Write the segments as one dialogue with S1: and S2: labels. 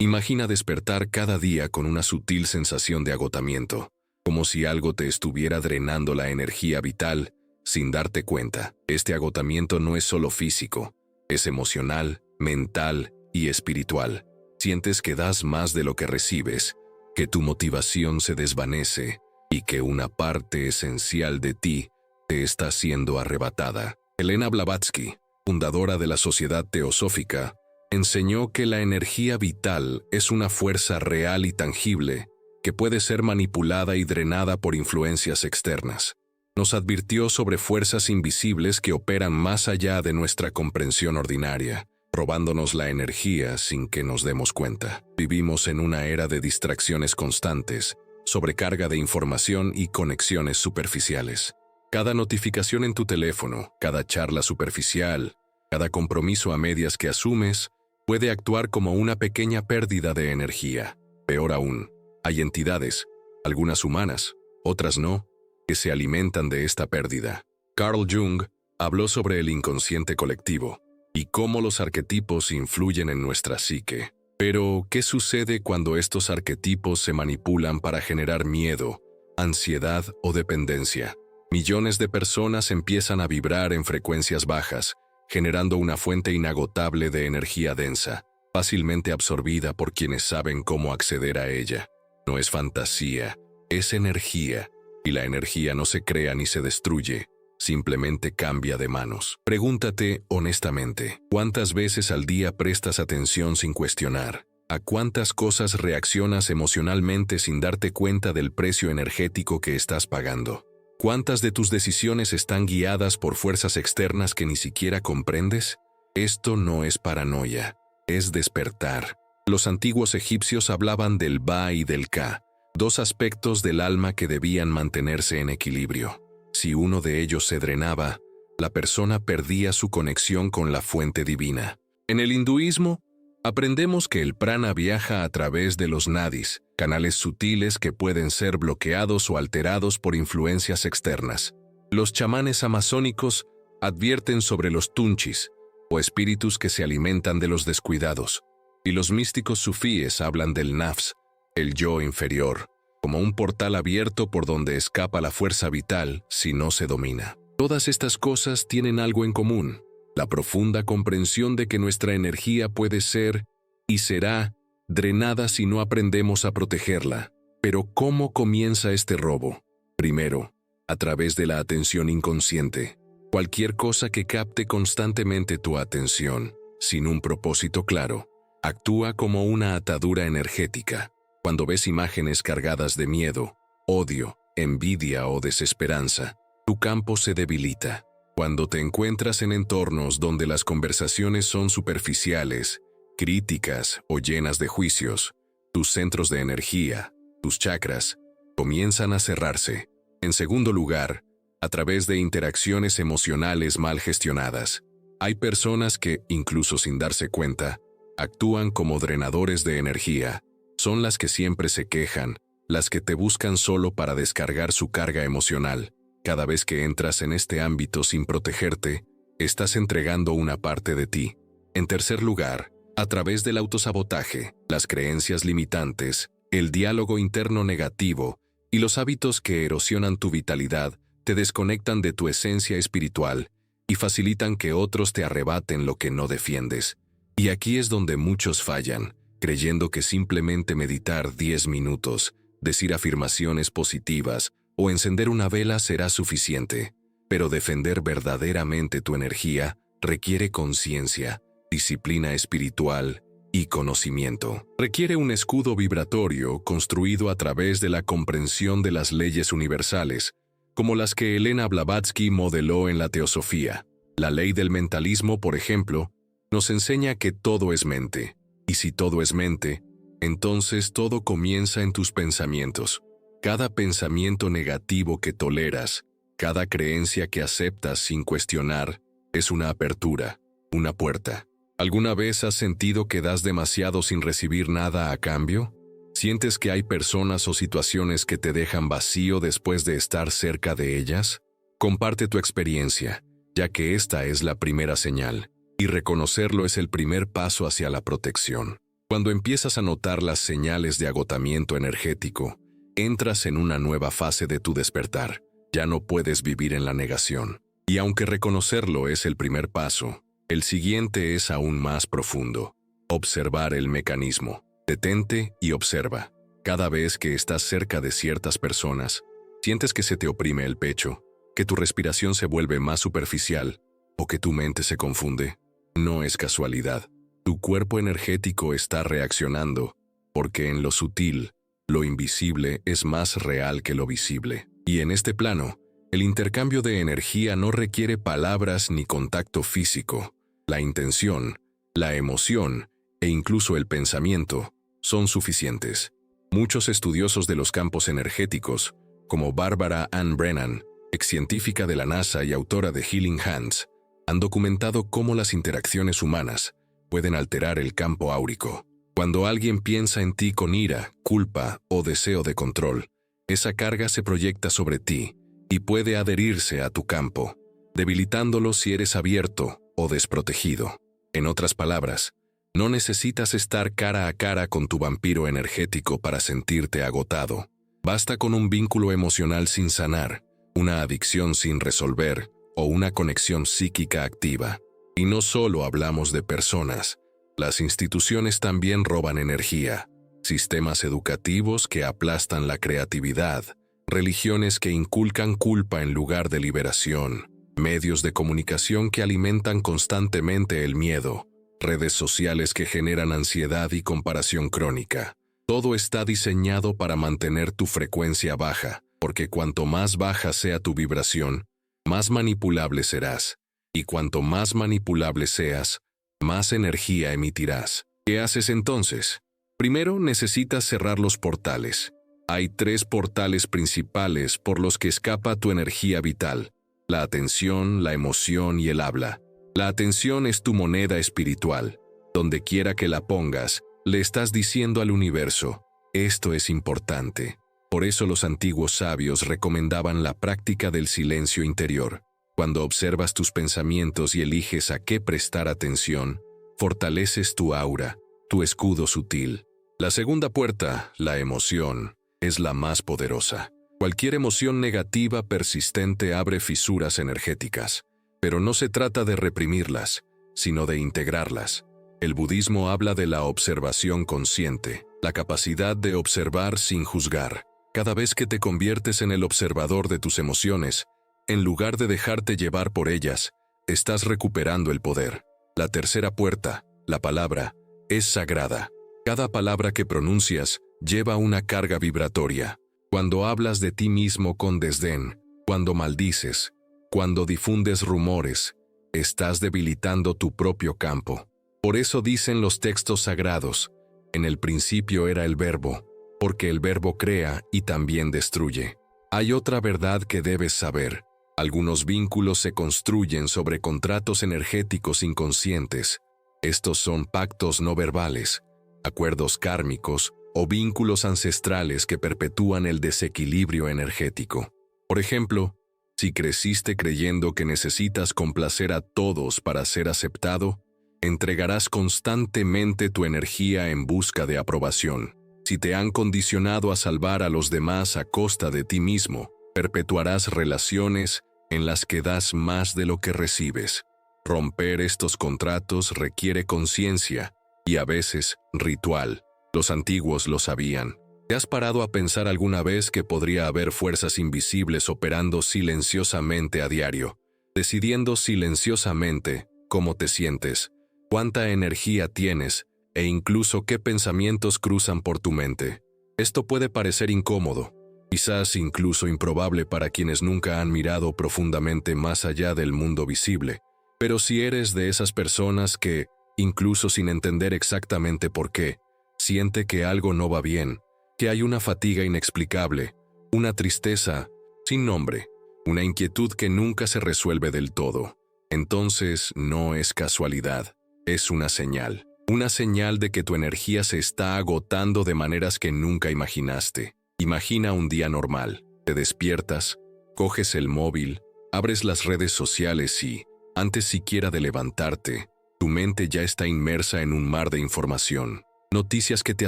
S1: Imagina despertar cada día con una sutil sensación de agotamiento, como si algo te estuviera drenando la energía vital sin darte cuenta. Este agotamiento no es solo físico, es emocional, mental y espiritual. Sientes que das más de lo que recibes, que tu motivación se desvanece y que una parte esencial de ti te está siendo arrebatada. Elena Blavatsky, fundadora de la Sociedad Teosófica, enseñó que la energía vital es una fuerza real y tangible que puede ser manipulada y drenada por influencias externas. Nos advirtió sobre fuerzas invisibles que operan más allá de nuestra comprensión ordinaria, robándonos la energía sin que nos demos cuenta. Vivimos en una era de distracciones constantes, sobrecarga de información y conexiones superficiales. Cada notificación en tu teléfono, cada charla superficial, cada compromiso a medias que asumes, puede actuar como una pequeña pérdida de energía. Peor aún, hay entidades, algunas humanas, otras no, que se alimentan de esta pérdida. Carl Jung habló sobre el inconsciente colectivo y cómo los arquetipos influyen en nuestra psique. Pero, ¿qué sucede cuando estos arquetipos se manipulan para generar miedo, ansiedad o dependencia? Millones de personas empiezan a vibrar en frecuencias bajas, generando una fuente inagotable de energía densa, fácilmente absorbida por quienes saben cómo acceder a ella. No es fantasía, es energía, y la energía no se crea ni se destruye, simplemente cambia de manos. Pregúntate honestamente, ¿cuántas veces al día prestas atención sin cuestionar? ¿A cuántas cosas reaccionas emocionalmente sin darte cuenta del precio energético que estás pagando? ¿Cuántas de tus decisiones están guiadas por fuerzas externas que ni siquiera comprendes? Esto no es paranoia, es despertar. Los antiguos egipcios hablaban del Ba y del Ka, dos aspectos del alma que debían mantenerse en equilibrio. Si uno de ellos se drenaba, la persona perdía su conexión con la fuente divina. En el hinduismo, aprendemos que el prana viaja a través de los nadis, canales sutiles que pueden ser bloqueados o alterados por influencias externas. Los chamanes amazónicos advierten sobre los tunchis, o espíritus que se alimentan de los descuidados, y los místicos sufíes hablan del nafs, el yo inferior, como un portal abierto por donde escapa la fuerza vital si no se domina. Todas estas cosas tienen algo en común: la profunda comprensión de que nuestra energía puede ser y será drenada si no aprendemos a protegerla. Pero ¿cómo comienza este robo? Primero, a través de la atención inconsciente. Cualquier cosa que capte constantemente tu atención, sin un propósito claro, actúa como una atadura energética. Cuando ves imágenes cargadas de miedo, odio, envidia o desesperanza, tu campo se debilita. Cuando te encuentras en entornos donde las conversaciones son superficiales, críticas o llenas de juicios, tus centros de energía, tus chakras, comienzan a cerrarse. En segundo lugar, a través de interacciones emocionales mal gestionadas. Hay personas que, incluso sin darse cuenta, actúan como drenadores de energía. Son las que siempre se quejan, las que te buscan solo para descargar su carga emocional. Cada vez que entras en este ámbito sin protegerte, estás entregando una parte de ti. En tercer lugar, a través del autosabotaje, las creencias limitantes, el diálogo interno negativo y los hábitos que erosionan tu vitalidad te desconectan de tu esencia espiritual y facilitan que otros te arrebaten lo que no defiendes. Y aquí es donde muchos fallan, creyendo que simplemente meditar 10 minutos, decir afirmaciones positivas o encender una vela será suficiente. Pero defender verdaderamente tu energía requiere conciencia, disciplina espiritual y conocimiento. Requiere un escudo vibratorio construido a través de la comprensión de las leyes universales, como las que Elena Blavatsky modeló en la teosofía. La ley del mentalismo, por ejemplo, nos enseña que todo es mente. Y si todo es mente, entonces todo comienza en tus pensamientos. Cada pensamiento negativo que toleras, cada creencia que aceptas sin cuestionar, es una apertura, una puerta. ¿Alguna vez has sentido que das demasiado sin recibir nada a cambio? ¿Sientes que hay personas o situaciones que te dejan vacío después de estar cerca de ellas? Comparte tu experiencia, ya que esta es la primera señal. Y reconocerlo es el primer paso hacia la protección. Cuando empiezas a notar las señales de agotamiento energético, entras en una nueva fase de tu despertar. Ya no puedes vivir en la negación. Y aunque reconocerlo es el primer paso, el siguiente es aún más profundo. Observar el mecanismo. Detente y observa. Cada vez que estás cerca de ciertas personas, sientes que se te oprime el pecho, que tu respiración se vuelve más superficial o que tu mente se confunde. No es casualidad. Tu cuerpo energético está reaccionando, porque en lo sutil, lo invisible es más real que lo visible. Y en este plano, el intercambio de energía no requiere palabras ni contacto físico. La intención, la emoción e incluso el pensamiento son suficientes. Muchos estudiosos de los campos energéticos, como Barbara Ann Brennan, excientífica de la NASA y autora de Healing Hands, han documentado cómo las interacciones humanas pueden alterar el campo áurico. Cuando alguien piensa en ti con ira, culpa o deseo de control, esa carga se proyecta sobre ti y puede adherirse a tu campo, debilitándolo si eres abierto o desprotegido. En otras palabras, no necesitas estar cara a cara con tu vampiro energético para sentirte agotado. Basta con un vínculo emocional sin sanar, una adicción sin resolver o una conexión psíquica activa. Y no solo hablamos de personas, las instituciones también roban energía. Sistemas educativos que aplastan la creatividad, religiones que inculcan culpa en lugar de liberación, medios de comunicación que alimentan constantemente el miedo, redes sociales que generan ansiedad y comparación crónica. Todo está diseñado para mantener tu frecuencia baja, porque cuanto más baja sea tu vibración, más manipulable serás. Y cuanto más manipulable seas, más energía emitirás. ¿Qué haces entonces? Primero necesitas cerrar los portales. Hay 3 portales principales por los que escapa tu energía vital: la atención, la emoción y el habla. La atención es tu moneda espiritual. Donde quiera que la pongas, le estás diciendo al universo: esto es importante. Por eso los antiguos sabios recomendaban la práctica del silencio interior. Cuando observas tus pensamientos y eliges a qué prestar atención, fortaleces tu aura, tu escudo sutil. La segunda puerta, la emoción, es la más poderosa. Cualquier emoción negativa persistente abre fisuras energéticas. Pero no se trata de reprimirlas, sino de integrarlas. El budismo habla de la observación consciente, la capacidad de observar sin juzgar. Cada vez que te conviertes en el observador de tus emociones, en lugar de dejarte llevar por ellas, estás recuperando el poder. La tercera puerta, la palabra, es sagrada. Cada palabra que pronuncias lleva una carga vibratoria. Cuando hablas de ti mismo con desdén, cuando maldices, cuando difundes rumores, estás debilitando tu propio campo. Por eso dicen los textos sagrados: en el principio era el Verbo, porque el Verbo crea y también destruye. Hay otra verdad que debes saber. Algunos vínculos se construyen sobre contratos energéticos inconscientes. Estos son pactos no verbales, acuerdos kármicos o vínculos ancestrales que perpetúan el desequilibrio energético. Por ejemplo, si creciste creyendo que necesitas complacer a todos para ser aceptado, entregarás constantemente tu energía en busca de aprobación. Si te han condicionado a salvar a los demás a costa de ti mismo, perpetuarás relaciones en las que das más de lo que recibes. Romper estos contratos requiere conciencia y a veces ritual. Los antiguos lo sabían. ¿Te has parado a pensar alguna vez que podría haber fuerzas invisibles operando silenciosamente a diario, decidiendo silenciosamente cómo te sientes, cuánta energía tienes e incluso qué pensamientos cruzan por tu mente? Esto puede parecer incómodo, quizás incluso improbable para quienes nunca han mirado profundamente más allá del mundo visible, pero si eres de esas personas que, incluso sin entender exactamente por qué, siente que algo no va bien, que hay una fatiga inexplicable, una tristeza sin nombre, una inquietud que nunca se resuelve del todo, entonces no es casualidad, es una señal de que tu energía se está agotando de maneras que nunca imaginaste. Imagina un día normal, te despiertas, coges el móvil, abres las redes sociales y, antes siquiera de levantarte, tu mente ya está inmersa en un mar de información. Noticias que te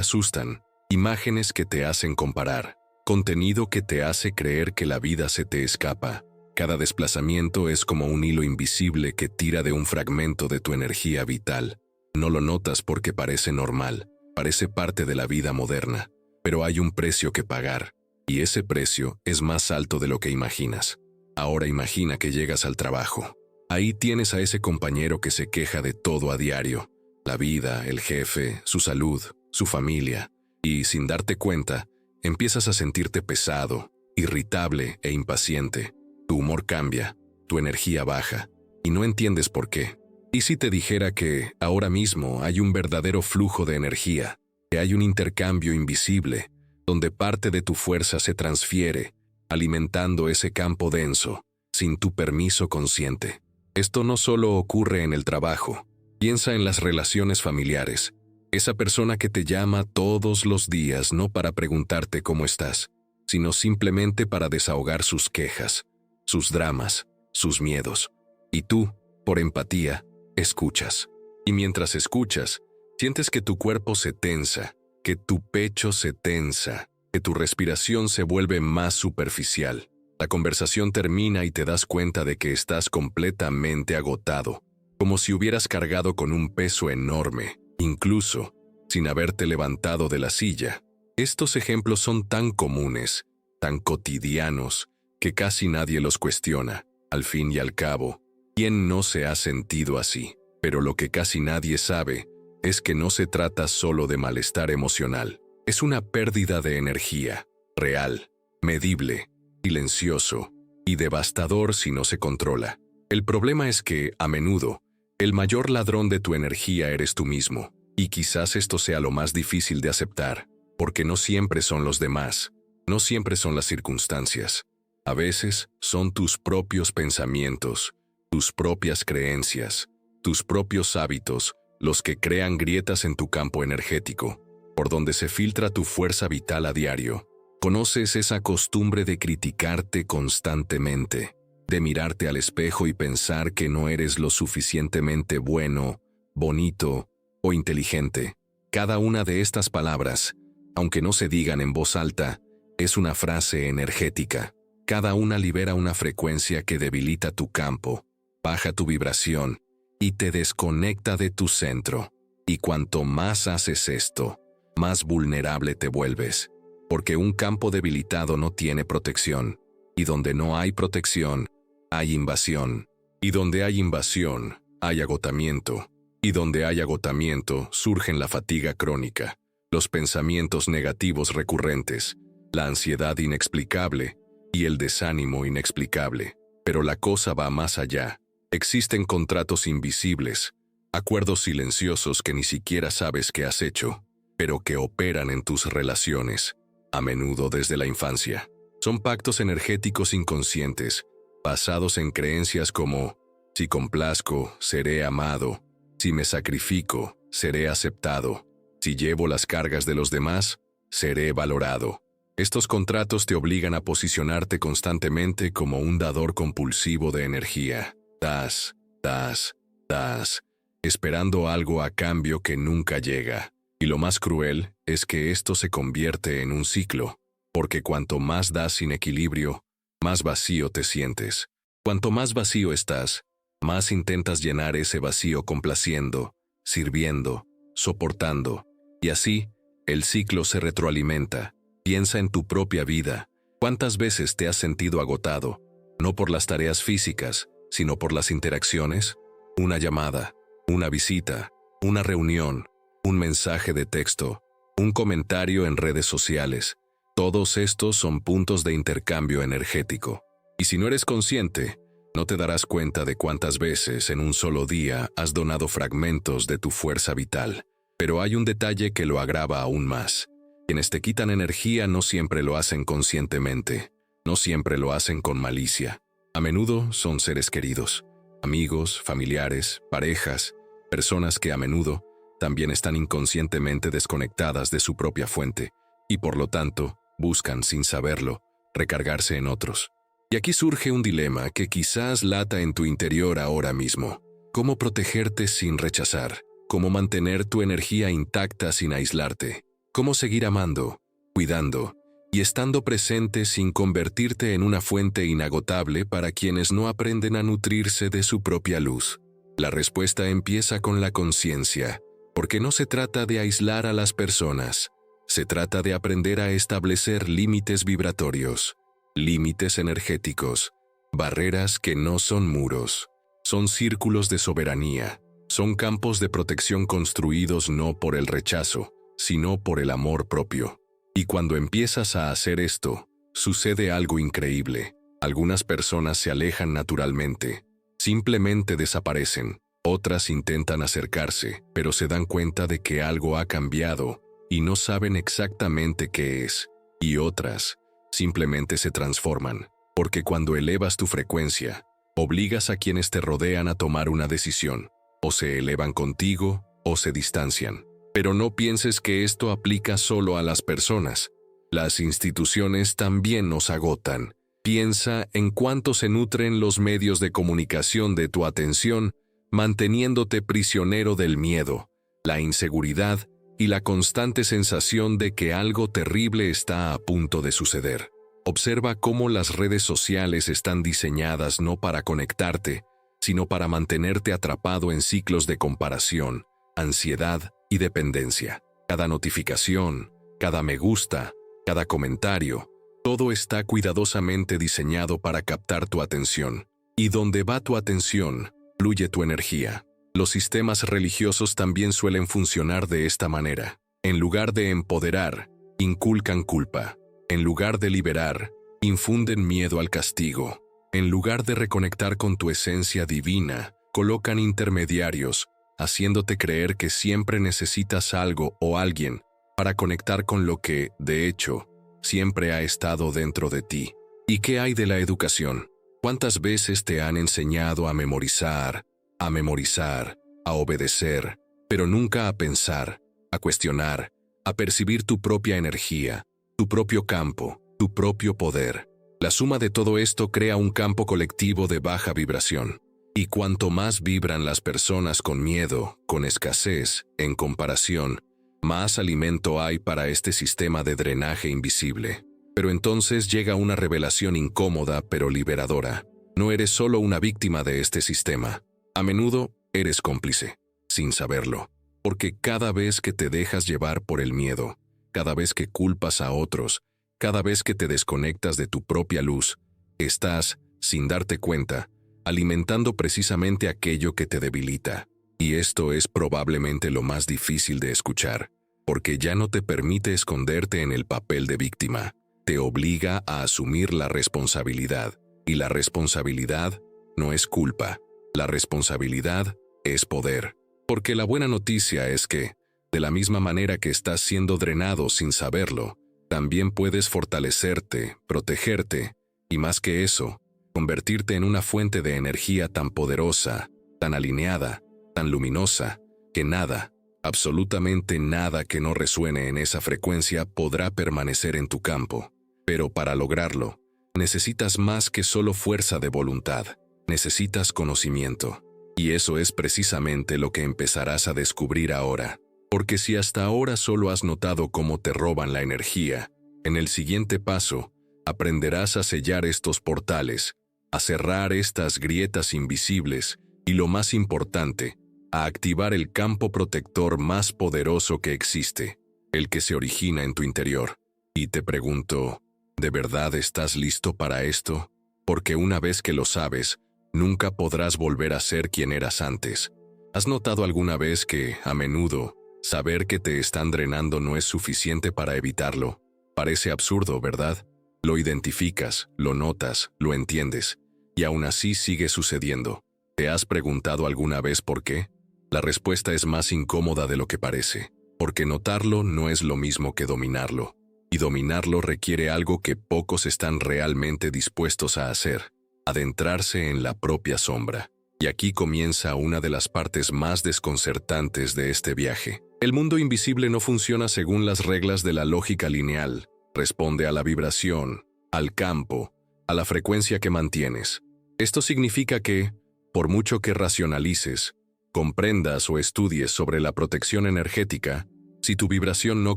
S1: asustan, imágenes que te hacen comparar, contenido que te hace creer que la vida se te escapa. Cada desplazamiento es como un hilo invisible que tira de un fragmento de tu energía vital. No lo notas porque parece normal, parece parte de la vida moderna, pero hay un precio que pagar, y ese precio es más alto de lo que imaginas. Ahora imagina que llegas al trabajo. Ahí tienes a ese compañero que se queja de todo a diario, la vida, el jefe, su salud, su familia, y sin darte cuenta, empiezas a sentirte pesado, irritable e impaciente. Tu humor cambia, tu energía baja, y no entiendes por qué. ¿Y si te dijera que ahora mismo hay un verdadero flujo de energía, que hay un intercambio invisible, donde parte de tu fuerza se transfiere, alimentando ese campo denso, sin tu permiso consciente? Esto no solo ocurre en el trabajo. Piensa en las relaciones familiares. Esa persona que te llama todos los días no para preguntarte cómo estás, sino simplemente para desahogar sus quejas, sus dramas, sus miedos. Y tú, por empatía, escuchas. Y mientras escuchas, sientes que tu cuerpo se tensa, que tu pecho se tensa, que tu respiración se vuelve más superficial. La conversación termina y te das cuenta de que estás completamente agotado, como si hubieras cargado con un peso enorme, incluso sin haberte levantado de la silla. Estos ejemplos son tan comunes, tan cotidianos, que casi nadie los cuestiona. Al fin y al cabo, ¿quién no se ha sentido así? Pero lo que casi nadie sabe es que no se trata solo de malestar emocional. Es una pérdida de energía, real, medible, silencioso y devastador si no se controla. El problema es que, a menudo, el mayor ladrón de tu energía eres tú mismo. Y quizás esto sea lo más difícil de aceptar, porque no siempre son los demás, no siempre son las circunstancias. A veces son tus propios pensamientos, tus propias creencias, tus propios hábitos, los que crean grietas en tu campo energético, por donde se filtra tu fuerza vital a diario. ¿Conoces esa costumbre de criticarte constantemente, de mirarte al espejo y pensar que no eres lo suficientemente bueno, bonito o inteligente? Cada una de estas palabras, aunque no se digan en voz alta, es una frase energética. Cada una libera una frecuencia que debilita tu campo, baja tu vibración y te desconecta de tu centro. Y cuanto más haces esto, más vulnerable te vuelves, porque un campo debilitado no tiene protección, y donde no hay protección, hay invasión, y donde hay invasión, hay agotamiento, y donde hay agotamiento surgen la fatiga crónica, los pensamientos negativos recurrentes, la ansiedad inexplicable y el desánimo inexplicable. Pero la cosa va más allá. Existen contratos invisibles, acuerdos silenciosos que ni siquiera sabes que has hecho, pero que operan en tus relaciones, a menudo desde la infancia. Son pactos energéticos inconscientes, basados en creencias como: si complazco, seré amado; si me sacrifico, seré aceptado; si llevo las cargas de los demás, seré valorado. Estos contratos te obligan a posicionarte constantemente como un dador compulsivo de energía. Das, das, das, esperando algo a cambio que nunca llega. Y lo más cruel es que esto se convierte en un ciclo, porque cuanto más das sin equilibrio, más vacío te sientes. Cuanto más vacío estás, más intentas llenar ese vacío complaciendo, sirviendo, soportando. Y así, el ciclo se retroalimenta. Piensa en tu propia vida. ¿Cuántas veces te has sentido agotado? No por las tareas físicas, sino por las interacciones. Una llamada, una visita, una reunión, un mensaje de texto, un comentario en redes sociales. Todos estos son puntos de intercambio energético. Y si no eres consciente, no te darás cuenta de cuántas veces en un solo día has donado fragmentos de tu fuerza vital. Pero hay un detalle que lo agrava aún más. Quienes te quitan energía no siempre lo hacen conscientemente, no siempre lo hacen con malicia. A menudo son seres queridos, amigos, familiares, parejas, personas que a menudo también están inconscientemente desconectadas de su propia fuente y por lo tanto buscan, sin saberlo, recargarse en otros. Y aquí surge un dilema que quizás lata en tu interior ahora mismo. ¿Cómo protegerte sin rechazar? cómo mantener tu energía intacta sin aislarte, cómo seguir amando, cuidando y estando presente sin convertirte en una fuente inagotable para quienes no aprenden a nutrirse de su propia luz. La respuesta empieza con la conciencia, porque no se trata de aislar a las personas, se trata de aprender a establecer límites vibratorios, límites energéticos, barreras que no son muros, son círculos de soberanía, son campos de protección construidos no por el rechazo, sino por el amor propio. Y cuando empiezas a hacer esto, sucede algo increíble. Algunas personas se alejan naturalmente, simplemente desaparecen. Otras intentan acercarse, pero se dan cuenta de que algo ha cambiado y no saben exactamente qué es. Y otras simplemente se transforman, porque cuando elevas tu frecuencia, obligas a quienes te rodean a tomar una decisión. O se elevan contigo o se distancian. Pero no pienses que esto aplica solo a las personas. Las instituciones también nos agotan. Piensa en cuánto se nutren los medios de comunicación de tu atención, manteniéndote prisionero del miedo, la inseguridad y la constante sensación de que algo terrible está a punto de suceder. Observa cómo las redes sociales están diseñadas no para conectarte, sino para mantenerte atrapado en ciclos de comparación, ansiedad y dependencia. Cada notificación, cada me gusta, cada comentario, todo está cuidadosamente diseñado para captar tu atención. Y donde va tu atención, fluye tu energía. Los sistemas religiosos también suelen funcionar de esta manera. En lugar de empoderar, inculcan culpa. En lugar de liberar, infunden miedo al castigo. En lugar de reconectar con tu esencia divina, colocan intermediarios, haciéndote creer que siempre necesitas algo o alguien para conectar con lo que, de hecho, siempre ha estado dentro de ti. ¿Y qué hay de la educación? ¿Cuántas veces te han enseñado a memorizar, a obedecer, pero nunca a pensar, a cuestionar, a percibir tu propia energía, tu propio campo, tu propio poder? La suma de todo esto crea un campo colectivo de baja vibración. Y cuanto más vibran las personas con miedo, con escasez, en comparación, más alimento hay para este sistema de drenaje invisible. Pero entonces llega una revelación incómoda pero liberadora. No eres solo una víctima de este sistema. A menudo eres cómplice, sin saberlo. Porque cada vez que te dejas llevar por el miedo, cada vez que culpas a otros, cada vez que te desconectas de tu propia luz, estás, sin darte cuenta, alimentando precisamente aquello que te debilita. Y esto es probablemente lo más difícil de escuchar, porque ya no te permite esconderte en el papel de víctima. Te obliga a asumir la responsabilidad. Y la responsabilidad no es culpa. La responsabilidad es poder. Porque la buena noticia es que, de la misma manera que estás siendo drenado sin saberlo, también puedes fortalecerte, protegerte, y más que eso, convertirte en una fuente de energía tan poderosa, tan alineada, tan luminosa, que nada, absolutamente nada que no resuene en esa frecuencia podrá permanecer en tu campo. Pero para lograrlo, necesitas más que solo fuerza de voluntad, necesitas conocimiento. Y eso es precisamente lo que empezarás a descubrir ahora. Porque si hasta ahora solo has notado cómo te roban la energía, en el siguiente paso, aprenderás a sellar estos portales, a cerrar estas grietas invisibles y, lo más importante, a activar el campo protector más poderoso que existe, el que se origina en tu interior. Y te pregunto, ¿de verdad estás listo para esto? Porque una vez que lo sabes, nunca podrás volver a ser quien eras antes. ¿Has notado alguna vez que, a menudo, saber que te están drenando no es suficiente para evitarlo? Parece absurdo, ¿verdad? Lo identificas, lo notas, lo entiendes, y aún así sigue sucediendo. ¿Te has preguntado alguna vez por qué? La respuesta es más incómoda de lo que parece, porque notarlo no es lo mismo que dominarlo, y dominarlo requiere algo que pocos están realmente dispuestos a hacer: adentrarse en la propia sombra. Y aquí comienza una de las partes más desconcertantes de este viaje. El mundo invisible no funciona según las reglas de la lógica lineal. Responde a la vibración, al campo, a la frecuencia que mantienes. Esto significa que, por mucho que racionalices, comprendas o estudies sobre la protección energética, si tu vibración no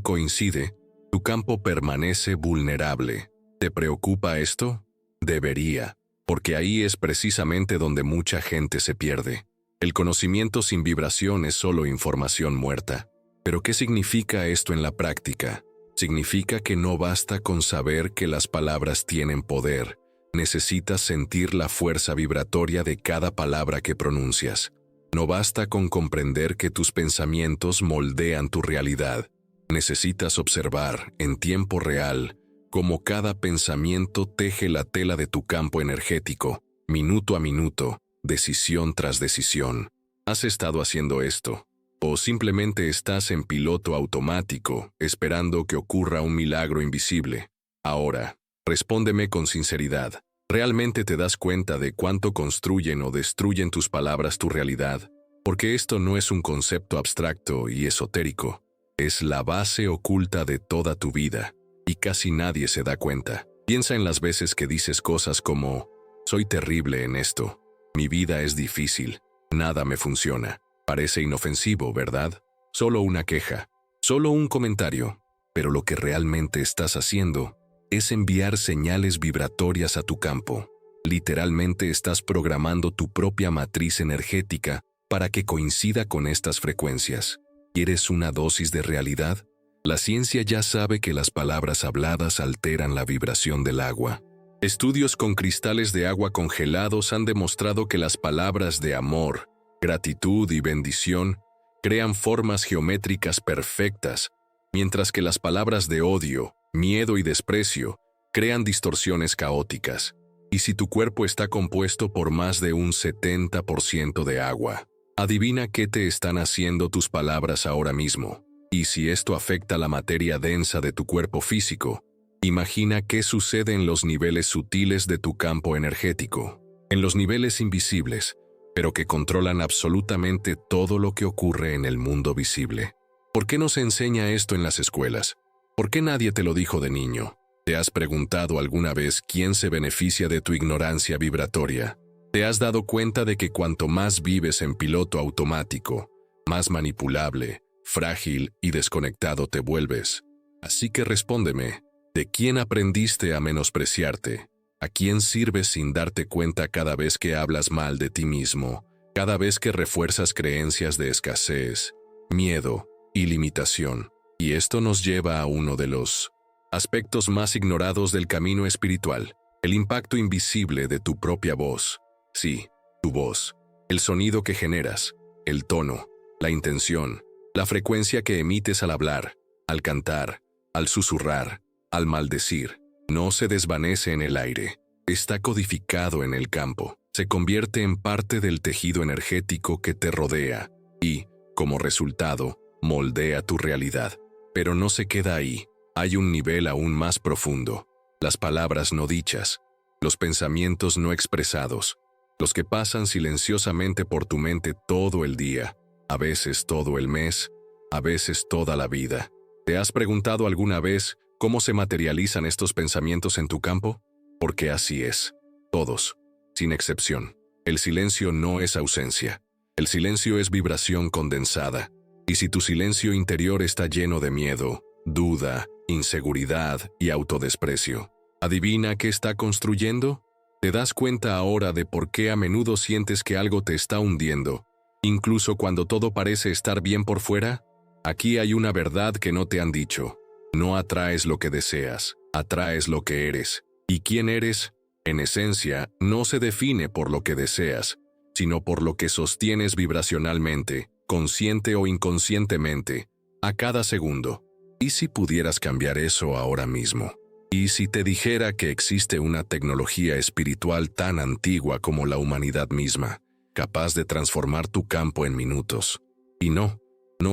S1: coincide, tu campo permanece vulnerable. ¿Te preocupa esto? Debería, porque ahí es precisamente donde mucha gente se pierde. El conocimiento sin vibración es solo información muerta. ¿Pero qué significa esto en la práctica? Significa que no basta con saber que las palabras tienen poder. Necesitas sentir la fuerza vibratoria de cada palabra que pronuncias. No basta con comprender que tus pensamientos moldean tu realidad. Necesitas observar, en tiempo real, cómo cada pensamiento teje la tela de tu campo energético, minuto a minuto, decisión tras decisión. ¿Has estado haciendo esto? ¿O simplemente estás en piloto automático, esperando que ocurra un milagro invisible? Ahora, respóndeme con sinceridad. ¿Realmente te das cuenta de cuánto construyen o destruyen tus palabras tu realidad? Porque esto no es un concepto abstracto y esotérico. Es la base oculta de toda tu vida, y casi nadie se da cuenta. Piensa en las veces que dices cosas como: soy terrible en esto, mi vida es difícil, nada me funciona. Parece inofensivo, ¿verdad? Solo una queja, solo un comentario, pero lo que realmente estás haciendo es enviar señales vibratorias a tu campo. Literalmente estás programando tu propia matriz energética para que coincida con estas frecuencias. ¿Quieres una dosis de realidad? La ciencia ya sabe que las palabras habladas alteran la vibración del agua. Estudios con cristales de agua congelados han demostrado que las palabras de amor, gratitud y bendición crean formas geométricas perfectas, mientras que las palabras de odio, miedo y desprecio crean distorsiones caóticas. Y si tu cuerpo está compuesto por más de un 70% de agua, adivina qué te están haciendo tus palabras ahora mismo. Y si esto afecta la materia densa de tu cuerpo físico, imagina qué sucede en los niveles sutiles de tu campo energético, en los niveles invisibles, pero que controlan absolutamente todo lo que ocurre en el mundo visible. ¿Por qué no se enseña esto en las escuelas? ¿Por qué nadie te lo dijo de niño? ¿Te has preguntado alguna vez quién se beneficia de tu ignorancia vibratoria? ¿Te has dado cuenta de que cuanto más vives en piloto automático, más manipulable, frágil y desconectado te vuelves? Así que respóndeme, ¿de quién aprendiste a menospreciarte? ¿A quién sirves sin darte cuenta cada vez que hablas mal de ti mismo, cada vez que refuerzas creencias de escasez, miedo y limitación? Y esto nos lleva a uno de los aspectos más ignorados del camino espiritual, el impacto invisible de tu propia voz. Sí, tu voz, el sonido que generas, el tono, la intención, la frecuencia que emites al hablar, al cantar, al susurrar, al maldecir, no se desvanece en el aire, está codificado en el campo, se convierte en parte del tejido energético que te rodea y, como resultado, moldea tu realidad. Pero no se queda ahí, hay un nivel aún más profundo, las palabras no dichas, los pensamientos no expresados, los que pasan silenciosamente por tu mente todo el día, a veces todo el mes, a veces toda la vida. ¿Te has preguntado alguna vez cómo se materializan estos pensamientos en tu campo? Porque así es, todos, sin excepción. El silencio no es ausencia, el silencio es vibración condensada. Y si tu silencio interior está lleno de miedo, duda, inseguridad y autodesprecio, ¿adivina qué está construyendo? ¿Te das cuenta ahora de por qué a menudo sientes que algo te está hundiendo, incluso cuando todo parece estar bien por fuera? Aquí hay una verdad que no te han dicho. No atraes lo que deseas, atraes lo que eres. ¿Y quién eres? En esencia, no se define por lo que deseas, sino por lo que sostienes vibracionalmente, consciente o inconscientemente, a cada segundo. ¿Y si pudieras cambiar eso ahora mismo? ¿Y si te dijera que existe una tecnología espiritual tan antigua como la humanidad misma, capaz de transformar tu campo en minutos? Y no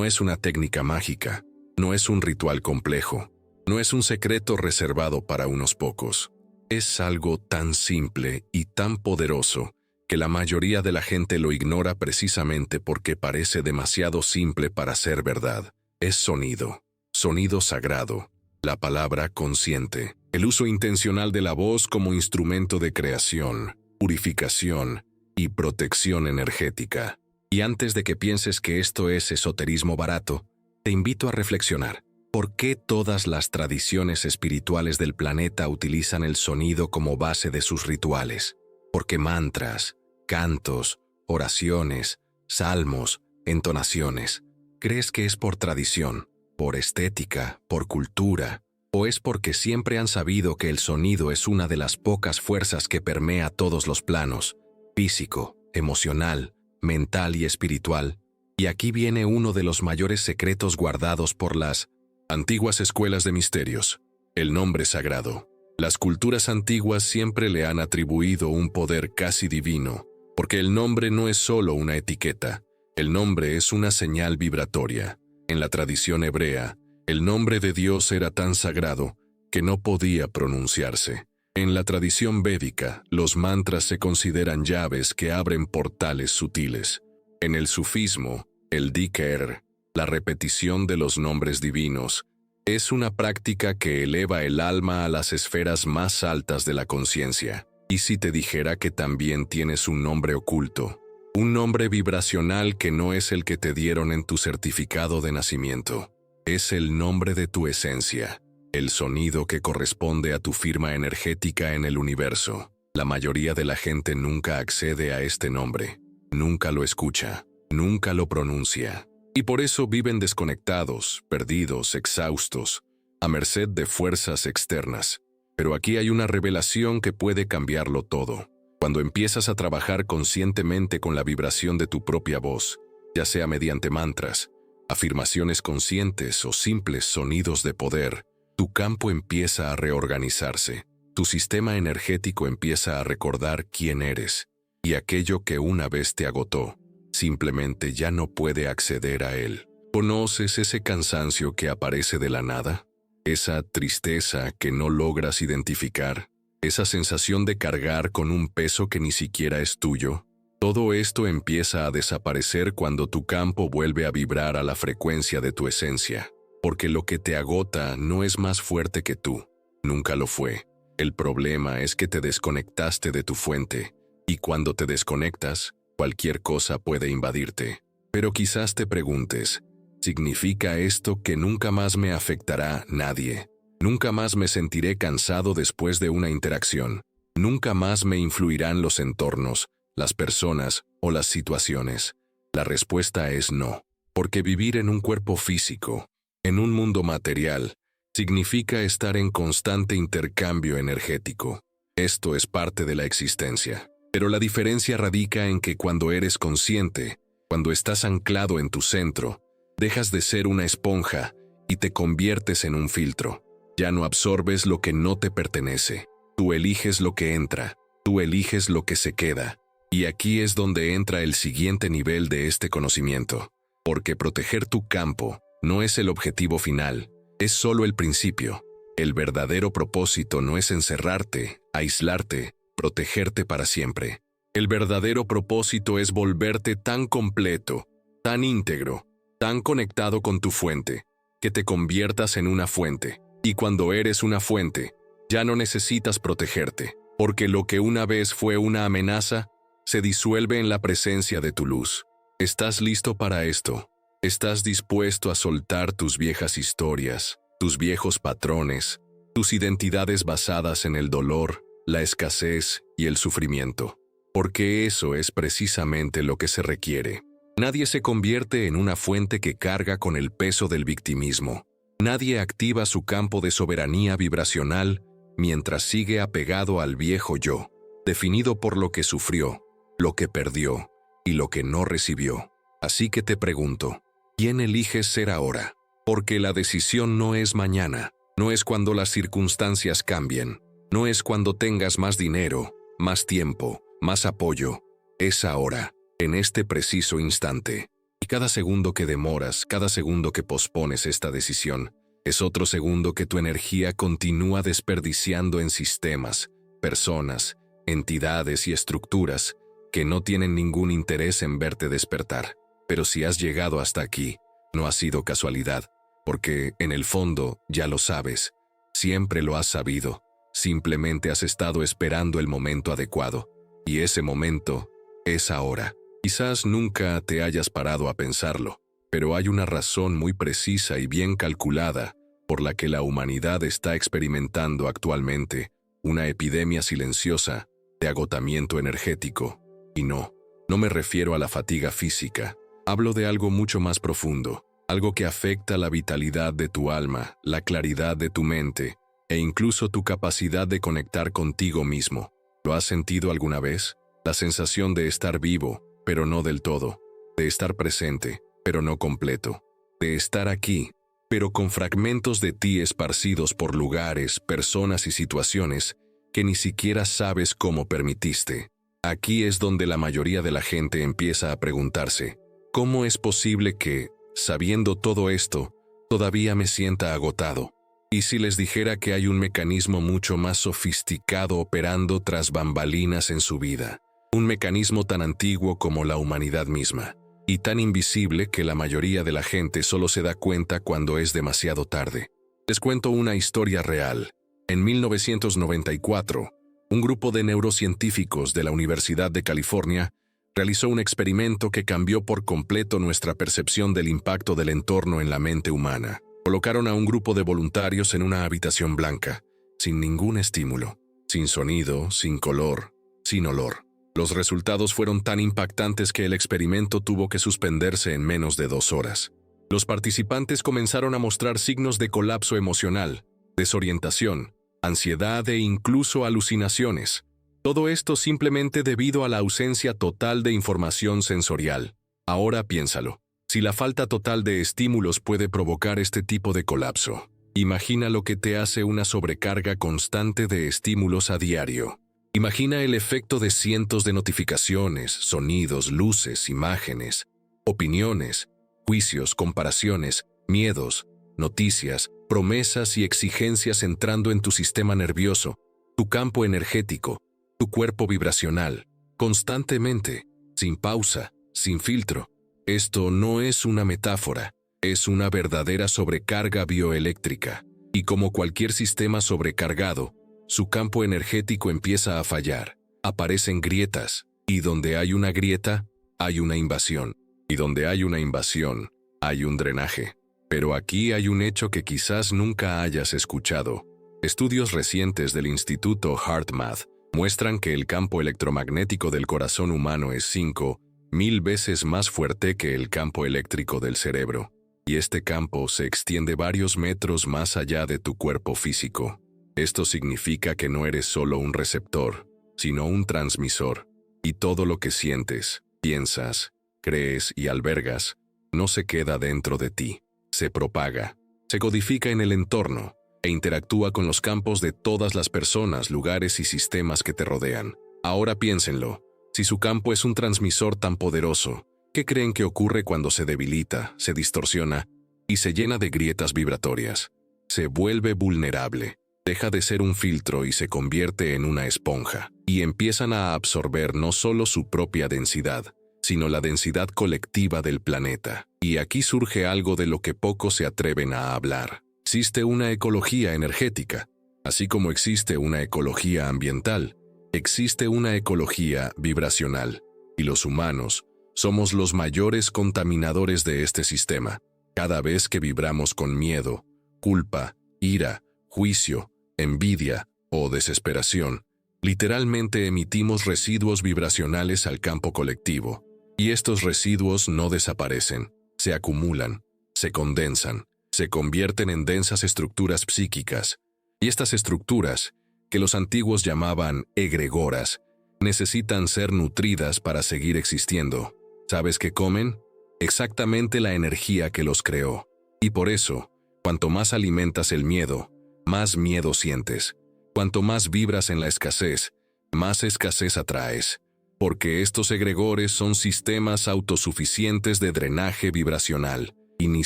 S1: es una técnica mágica, no es un ritual complejo, no es un secreto reservado para unos pocos. Es algo tan simple y tan poderoso que la mayoría de la gente lo ignora precisamente porque parece demasiado simple para ser verdad. Es sonido, sonido sagrado, la palabra consciente, el uso intencional de la voz como instrumento de creación, purificación y protección energética. Y antes de que pienses que esto es esoterismo barato, te invito a reflexionar. ¿Por qué todas las tradiciones espirituales del planeta utilizan el sonido como base de sus rituales? Porque mantras, cantos, oraciones, salmos, entonaciones. ¿Crees que es por tradición, por estética, por cultura? ¿O es porque siempre han sabido que el sonido es una de las pocas fuerzas que permea todos los planos, físico, emocional, mental y espiritual? Y aquí viene uno de los mayores secretos guardados por las antiguas escuelas de misterios: el nombre sagrado. Las culturas antiguas siempre le han atribuido un poder casi divino, porque el nombre no es solo una etiqueta, el nombre es una señal vibratoria. En la tradición hebrea, el nombre de Dios era tan sagrado que no podía pronunciarse. En la tradición védica, los mantras se consideran llaves que abren portales sutiles. En el sufismo, el dhikr, la repetición de los nombres divinos, es una práctica que eleva el alma a las esferas más altas de la conciencia. ¿Y si te dijera que también tienes un nombre oculto? Un nombre vibracional que no es el que te dieron en tu certificado de nacimiento. Es el nombre de tu esencia, el sonido que corresponde a tu firma energética en el universo. La mayoría de la gente nunca accede a este nombre, nunca lo escucha, nunca lo pronuncia. Y por eso viven desconectados, perdidos, exhaustos, a merced de fuerzas externas. Pero aquí hay una revelación que puede cambiarlo todo. Cuando empiezas a trabajar conscientemente con la vibración de tu propia voz, ya sea mediante mantras, afirmaciones conscientes o simples sonidos de poder, tu campo empieza a reorganizarse. Tu sistema energético empieza a recordar quién eres, y aquello que una vez te agotó, simplemente ya no puede acceder a él. ¿Conoces ese cansancio que aparece de la nada? Esa tristeza que no logras identificar, esa sensación de cargar con un peso que ni siquiera es tuyo. Todo esto empieza a desaparecer cuando tu campo vuelve a vibrar a la frecuencia de tu esencia, porque lo que te agota no es más fuerte que tú, nunca lo fue. El problema es que te desconectaste de tu fuente, y cuando te desconectas, cualquier cosa puede invadirte. Pero quizás te preguntes, ¿significa esto que nunca más me afectará nadie? ¿Nunca más me sentiré cansado después de una interacción? ¿Nunca más me influirán los entornos, las personas o las situaciones? La respuesta es no, porque vivir en un cuerpo físico, en un mundo material, significa estar en constante intercambio energético. Esto es parte de la existencia. Pero la diferencia radica en que cuando eres consciente, cuando estás anclado en tu centro, dejas de ser una esponja y te conviertes en un filtro. Ya no absorbes lo que no te pertenece. Tú eliges lo que entra, tú eliges lo que se queda. Y aquí es donde entra el siguiente nivel de este conocimiento. Porque proteger tu campo no es el objetivo final, es solo el principio. El verdadero propósito no es encerrarte, aislarte, protegerte para siempre. El verdadero propósito es volverte tan completo, tan íntegro, tan conectado con tu fuente, que te conviertas en una fuente. Y cuando eres una fuente, ya no necesitas protegerte, porque lo que una vez fue una amenaza, se disuelve en la presencia de tu luz. ¿Estás listo para esto? ¿Estás dispuesto a soltar tus viejas historias, tus viejos patrones, tus identidades basadas en el dolor, la escasez y el sufrimiento? Porque eso es precisamente lo que se requiere. Nadie se convierte en una fuente que carga con el peso del victimismo. Nadie activa su campo de soberanía vibracional mientras sigue apegado al viejo yo, definido por lo que sufrió, lo que perdió y lo que no recibió. Así que te pregunto, ¿quién eliges ser ahora? Porque la decisión no es mañana, no es cuando las circunstancias cambien, no es cuando tengas más dinero, más tiempo, más apoyo. Es ahora, en este preciso instante. Y cada segundo que demoras, cada segundo que pospones esta decisión, es otro segundo que tu energía continúa desperdiciando en sistemas, personas, entidades y estructuras que no tienen ningún interés en verte despertar. Pero si has llegado hasta aquí, no ha sido casualidad, porque, en el fondo, ya lo sabes, siempre lo has sabido, simplemente has estado esperando el momento adecuado, y ese momento es ahora. Quizás nunca te hayas parado a pensarlo, pero hay una razón muy precisa y bien calculada por la que la humanidad está experimentando actualmente una epidemia silenciosa de agotamiento energético. Y no me refiero a la fatiga física. Hablo de algo mucho más profundo, algo que afecta la vitalidad de tu alma, la claridad de tu mente e incluso tu capacidad de conectar contigo mismo. ¿Lo has sentido alguna vez? La sensación de estar vivo, pero no del todo, de estar presente, pero no completo, de estar aquí, pero con fragmentos de ti esparcidos por lugares, personas y situaciones que ni siquiera sabes cómo permitiste. Aquí es donde la mayoría de la gente empieza a preguntarse, ¿cómo es posible que, sabiendo todo esto, todavía me sienta agotado? ¿Y si les dijera que hay un mecanismo mucho más sofisticado operando tras bambalinas en su vida? Un mecanismo tan antiguo como la humanidad misma, y tan invisible que la mayoría de la gente solo se da cuenta cuando es demasiado tarde. Les cuento una historia real. En 1994, un grupo de neurocientíficos de la Universidad de California realizó un experimento que cambió por completo nuestra percepción del impacto del entorno en la mente humana. Colocaron a un grupo de voluntarios en una habitación blanca, sin ningún estímulo, sin sonido, sin color, sin olor. Los resultados fueron tan impactantes que el experimento tuvo que suspenderse en menos de 2 horas. Los participantes comenzaron a mostrar signos de colapso emocional, desorientación, ansiedad e incluso alucinaciones. Todo esto simplemente debido a la ausencia total de información sensorial. Ahora piénsalo. Si la falta total de estímulos puede provocar este tipo de colapso, imagina lo que te hace una sobrecarga constante de estímulos a diario. Imagina el efecto de cientos de notificaciones, sonidos, luces, imágenes, opiniones, juicios, comparaciones, miedos, noticias, promesas y exigencias entrando en tu sistema nervioso, tu campo energético, tu cuerpo vibracional, constantemente, sin pausa, sin filtro. Esto no es una metáfora, es una verdadera sobrecarga bioeléctrica. Y como cualquier sistema sobrecargado, su campo energético empieza a fallar. Aparecen grietas, y donde hay una grieta, hay una invasión. Y donde hay una invasión, hay un drenaje. Pero aquí hay un hecho que quizás nunca hayas escuchado. Estudios recientes del Instituto HeartMath muestran que el campo electromagnético del corazón humano es 5.000 veces más fuerte que el campo eléctrico del cerebro. Y este campo se extiende varios metros más allá de tu cuerpo físico. Esto significa que no eres solo un receptor, sino un transmisor. Y todo lo que sientes, piensas, crees y albergas, no se queda dentro de ti. Se propaga, se codifica en el entorno e interactúa con los campos de todas las personas, lugares y sistemas que te rodean. Ahora piénsenlo, si su campo es un transmisor tan poderoso, ¿qué creen que ocurre cuando se debilita, se distorsiona y se llena de grietas vibratorias? Se vuelve vulnerable, deja de ser un filtro y se convierte en una esponja, y empiezan a absorber no solo su propia densidad, sino la densidad colectiva del planeta. Y aquí surge algo de lo que pocos se atreven a hablar. Existe una ecología energética. Así como existe una ecología ambiental, existe una ecología vibracional. Y los humanos somos los mayores contaminadores de este sistema. Cada vez que vibramos con miedo, culpa, ira, juicio, envidia o desesperación, literalmente emitimos residuos vibracionales al campo colectivo. Y estos residuos no desaparecen, se acumulan, se condensan, se convierten en densas estructuras psíquicas. Y estas estructuras, que los antiguos llamaban egregoras, necesitan ser nutridas para seguir existiendo. ¿Sabes qué comen? Exactamente la energía que los creó. Y por eso, cuanto más alimentas el miedo, más miedo sientes. Cuanto más vibras en la escasez, más escasez atraes. Porque estos egregores son sistemas autosuficientes de drenaje vibracional, y ni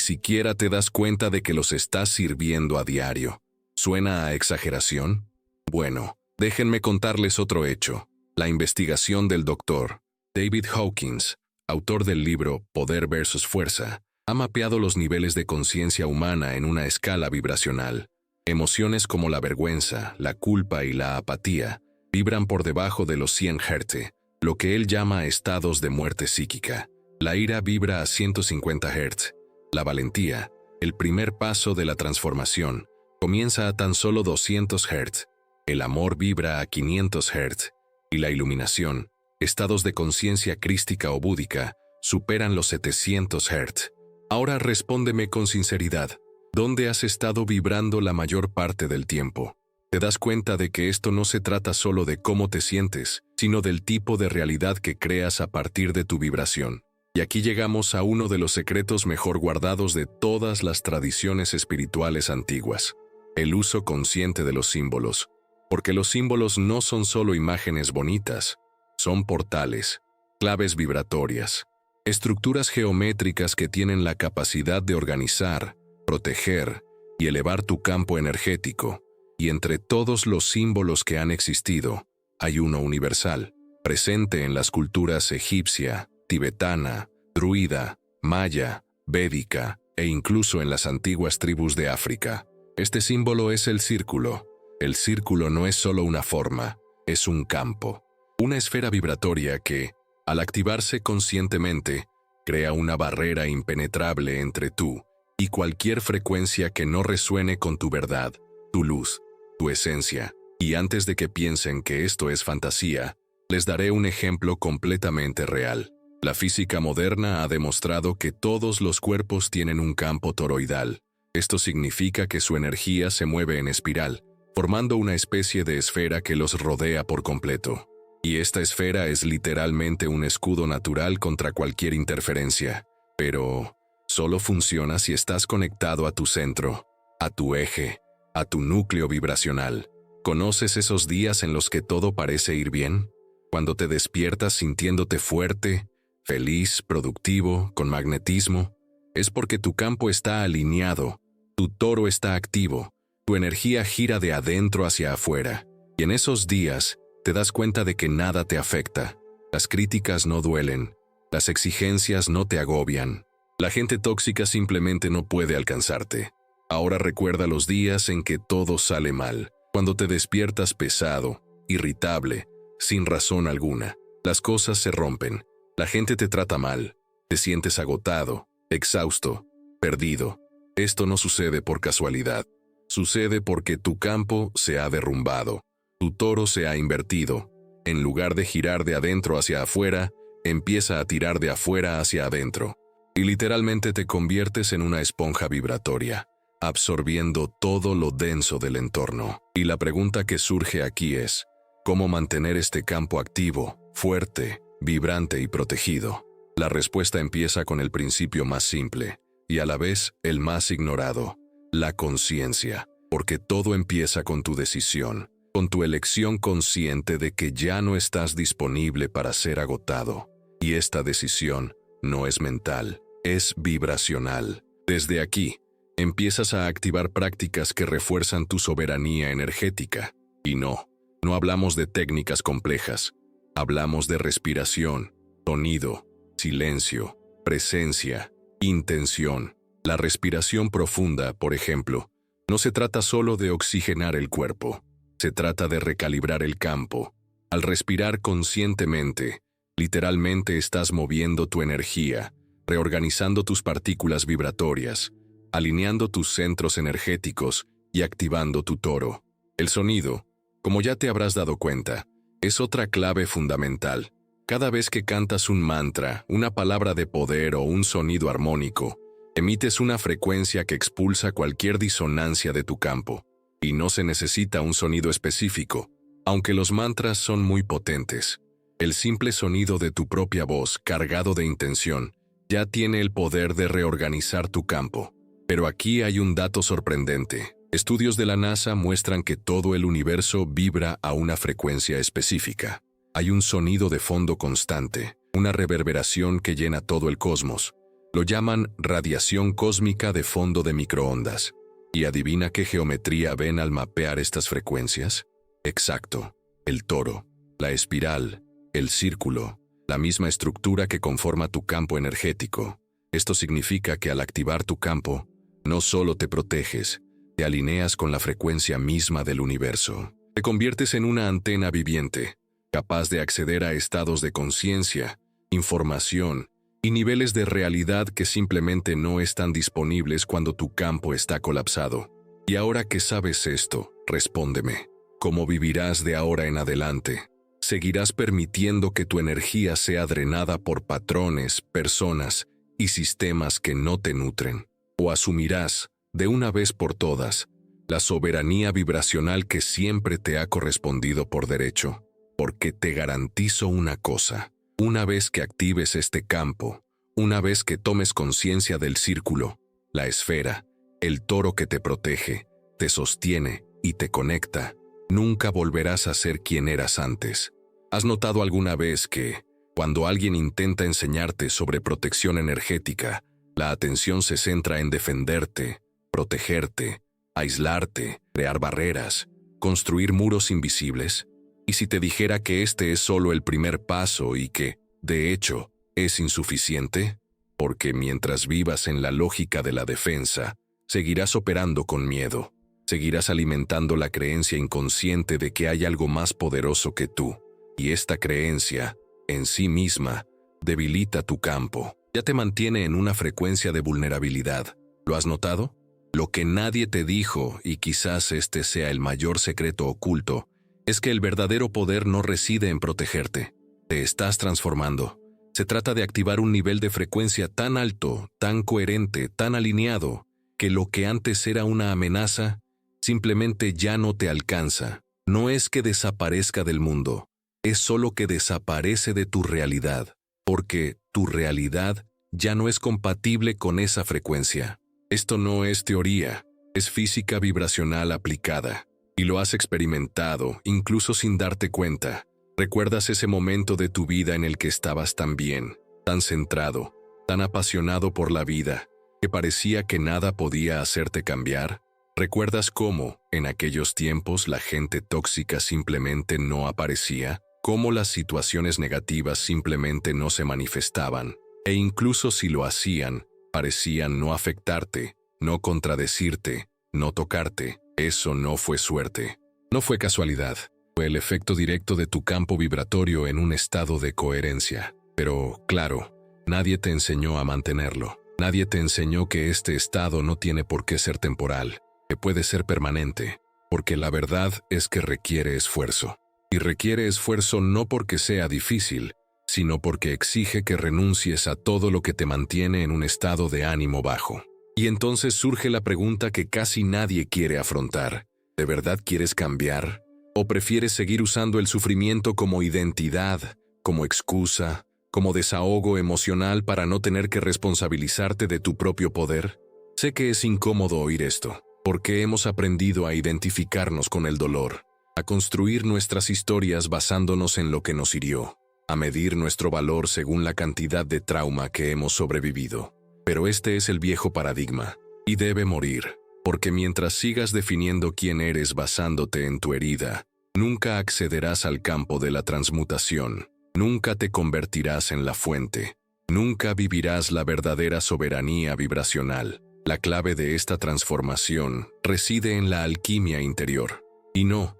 S1: siquiera te das cuenta de que los estás sirviendo a diario. ¿Suena a exageración? Bueno, déjenme contarles otro hecho. La investigación del Dr. David Hawkins, autor del libro Poder versus Fuerza, ha mapeado los niveles de conciencia humana en una escala vibracional. Emociones como la vergüenza, la culpa y la apatía vibran por debajo de los 100 Hz, lo que él llama estados de muerte psíquica. La ira vibra a 150 Hz. La valentía, el primer paso de la transformación, comienza a tan solo 200 Hz. El amor vibra a 500 Hz. Y la iluminación, estados de conciencia crística o búdica, superan los 700 Hz. Ahora respóndeme con sinceridad. ¿Dónde has estado vibrando la mayor parte del tiempo? Te das cuenta de que esto no se trata solo de cómo te sientes, sino del tipo de realidad que creas a partir de tu vibración. Y aquí llegamos a uno de los secretos mejor guardados de todas las tradiciones espirituales antiguas: el uso consciente de los símbolos. Porque los símbolos no son solo imágenes bonitas, son portales, claves vibratorias, estructuras geométricas que tienen la capacidad de organizar, proteger y elevar tu campo energético. Y entre todos los símbolos que han existido, hay uno universal, presente en las culturas egipcia, tibetana, druida, maya, védica e incluso en las antiguas tribus de África. Este símbolo es el círculo. El círculo no es solo una forma, es un campo, una esfera vibratoria que, al activarse conscientemente, crea una barrera impenetrable entre tú y cualquier frecuencia que no resuene con tu verdad, tu luz, tu esencia. Y antes de que piensen que esto es fantasía, les daré un ejemplo completamente real. La física moderna ha demostrado que todos los cuerpos tienen un campo toroidal. Esto significa que su energía se mueve en espiral, formando una especie de esfera que los rodea por completo. Y esta esfera es literalmente un escudo natural contra cualquier interferencia. Pero solo funciona si estás conectado a tu centro, a tu eje, a tu núcleo vibracional. ¿Conoces esos días en los que todo parece ir bien? Cuando te despiertas sintiéndote fuerte, feliz, productivo, con magnetismo. Es porque tu campo está alineado, tu toro está activo, tu energía gira de adentro hacia afuera. Y en esos días te das cuenta de que nada te afecta. Las críticas no duelen, las exigencias no te agobian. La gente tóxica simplemente no puede alcanzarte. Ahora recuerda los días en que todo sale mal, cuando te despiertas pesado, irritable, sin razón alguna. Las cosas se rompen, la gente te trata mal, te sientes agotado, exhausto, perdido. Esto no sucede por casualidad. Sucede porque tu campo se ha derrumbado, tu toro se ha invertido. En lugar de girar de adentro hacia afuera, empieza a tirar de afuera hacia adentro. Y literalmente te conviertes en una esponja vibratoria, absorbiendo todo lo denso del entorno. Y la pregunta que surge aquí es, ¿cómo mantener este campo activo, fuerte, vibrante y protegido? La respuesta empieza con el principio más simple, y a la vez el más ignorado: la conciencia. Porque todo empieza con tu decisión, con tu elección consciente de que ya no estás disponible para ser agotado. Y esta decisión no es mental, es vibracional. Desde aquí, empiezas a activar prácticas que refuerzan tu soberanía energética. Y no hablamos de técnicas complejas. Hablamos de respiración, sonido, silencio, presencia, intención. La respiración profunda, por ejemplo, no se trata solo de oxigenar el cuerpo. Se trata de recalibrar el campo. Al respirar conscientemente, literalmente estás moviendo tu energía, reorganizando tus partículas vibratorias, alineando tus centros energéticos y activando tu toro. El sonido, como ya te habrás dado cuenta, es otra clave fundamental. Cada vez que cantas un mantra, una palabra de poder o un sonido armónico, emites una frecuencia que expulsa cualquier disonancia de tu campo. Y no se necesita un sonido específico, aunque los mantras son muy potentes. El simple sonido de tu propia voz, cargado de intención, ya tiene el poder de reorganizar tu campo. Pero aquí hay un dato sorprendente. Estudios de la NASA muestran que todo el universo vibra a una frecuencia específica. Hay un sonido de fondo constante, una reverberación que llena todo el cosmos. Lo llaman radiación cósmica de fondo de microondas. ¿Y adivina qué geometría ven al mapear estas frecuencias? Exacto, el toro, la espiral, el círculo, la misma estructura que conforma tu campo energético. Esto significa que al activar tu campo, no solo te proteges, te alineas con la frecuencia misma del universo. Te conviertes en una antena viviente, capaz de acceder a estados de conciencia, información y niveles de realidad que simplemente no están disponibles cuando tu campo está colapsado. Y ahora que sabes esto, respóndeme, ¿cómo vivirás de ahora en adelante? ¿Seguirás permitiendo que tu energía sea drenada por patrones, personas y sistemas que no te nutren? ¿O asumirás, de una vez por todas, la soberanía vibracional que siempre te ha correspondido por derecho? Porque te garantizo una cosa, una vez que actives este campo, una vez que tomes conciencia del círculo, la esfera, el toro que te protege, te sostiene y te conecta, nunca volverás a ser quien eras antes. ¿Has notado alguna vez que, cuando alguien intenta enseñarte sobre protección energética, la atención se centra en defenderte, protegerte, aislarte, crear barreras, construir muros invisibles? ¿Y si te dijera que este es solo el primer paso y que, de hecho, es insuficiente? Porque mientras vivas en la lógica de la defensa, seguirás operando con miedo, seguirás alimentando la creencia inconsciente de que hay algo más poderoso que tú, y esta creencia, en sí misma, debilita tu campo, ya te mantiene en una frecuencia de vulnerabilidad. ¿Lo has notado? Lo que nadie te dijo, y quizás este sea el mayor secreto oculto, es que el verdadero poder no reside en protegerte. Te estás transformando. Se trata de activar un nivel de frecuencia tan alto, tan coherente, tan alineado, que lo que antes era una amenaza, simplemente ya no te alcanza. No es que desaparezca del mundo, es solo que desaparece de tu realidad, porque tu realidad ya no es compatible con esa frecuencia. Esto no es teoría, es física vibracional aplicada. Y lo has experimentado, incluso sin darte cuenta. ¿Recuerdas ese momento de tu vida en el que estabas tan bien, tan centrado, tan apasionado por la vida, que parecía que nada podía hacerte cambiar? ¿Recuerdas cómo, en aquellos tiempos, la gente tóxica simplemente no aparecía? ¿Cómo las situaciones negativas simplemente no se manifestaban? E incluso si lo hacían, parecían no afectarte, no contradecirte, no tocarte. Eso no fue suerte, no fue casualidad, fue el efecto directo de tu campo vibratorio en un estado de coherencia. Pero, claro, nadie te enseñó a mantenerlo. Nadie te enseñó que este estado no tiene por qué ser temporal, que puede ser permanente, porque la verdad es que requiere esfuerzo. Y requiere esfuerzo no porque sea difícil, sino porque exige que renuncies a todo lo que te mantiene en un estado de ánimo bajo. Y entonces surge la pregunta que casi nadie quiere afrontar. ¿De verdad quieres cambiar? ¿O prefieres seguir usando el sufrimiento como identidad, como excusa, como desahogo emocional para no tener que responsabilizarte de tu propio poder? Sé que es incómodo oír esto, porque hemos aprendido a identificarnos con el dolor, a construir nuestras historias basándonos en lo que nos hirió, a medir nuestro valor según la cantidad de trauma que hemos sobrevivido. Pero este es el viejo paradigma, y debe morir, porque mientras sigas definiendo quién eres basándote en tu herida, nunca accederás al campo de la transmutación, nunca te convertirás en la fuente, nunca vivirás la verdadera soberanía vibracional. La clave de esta transformación reside en la alquimia interior. Y no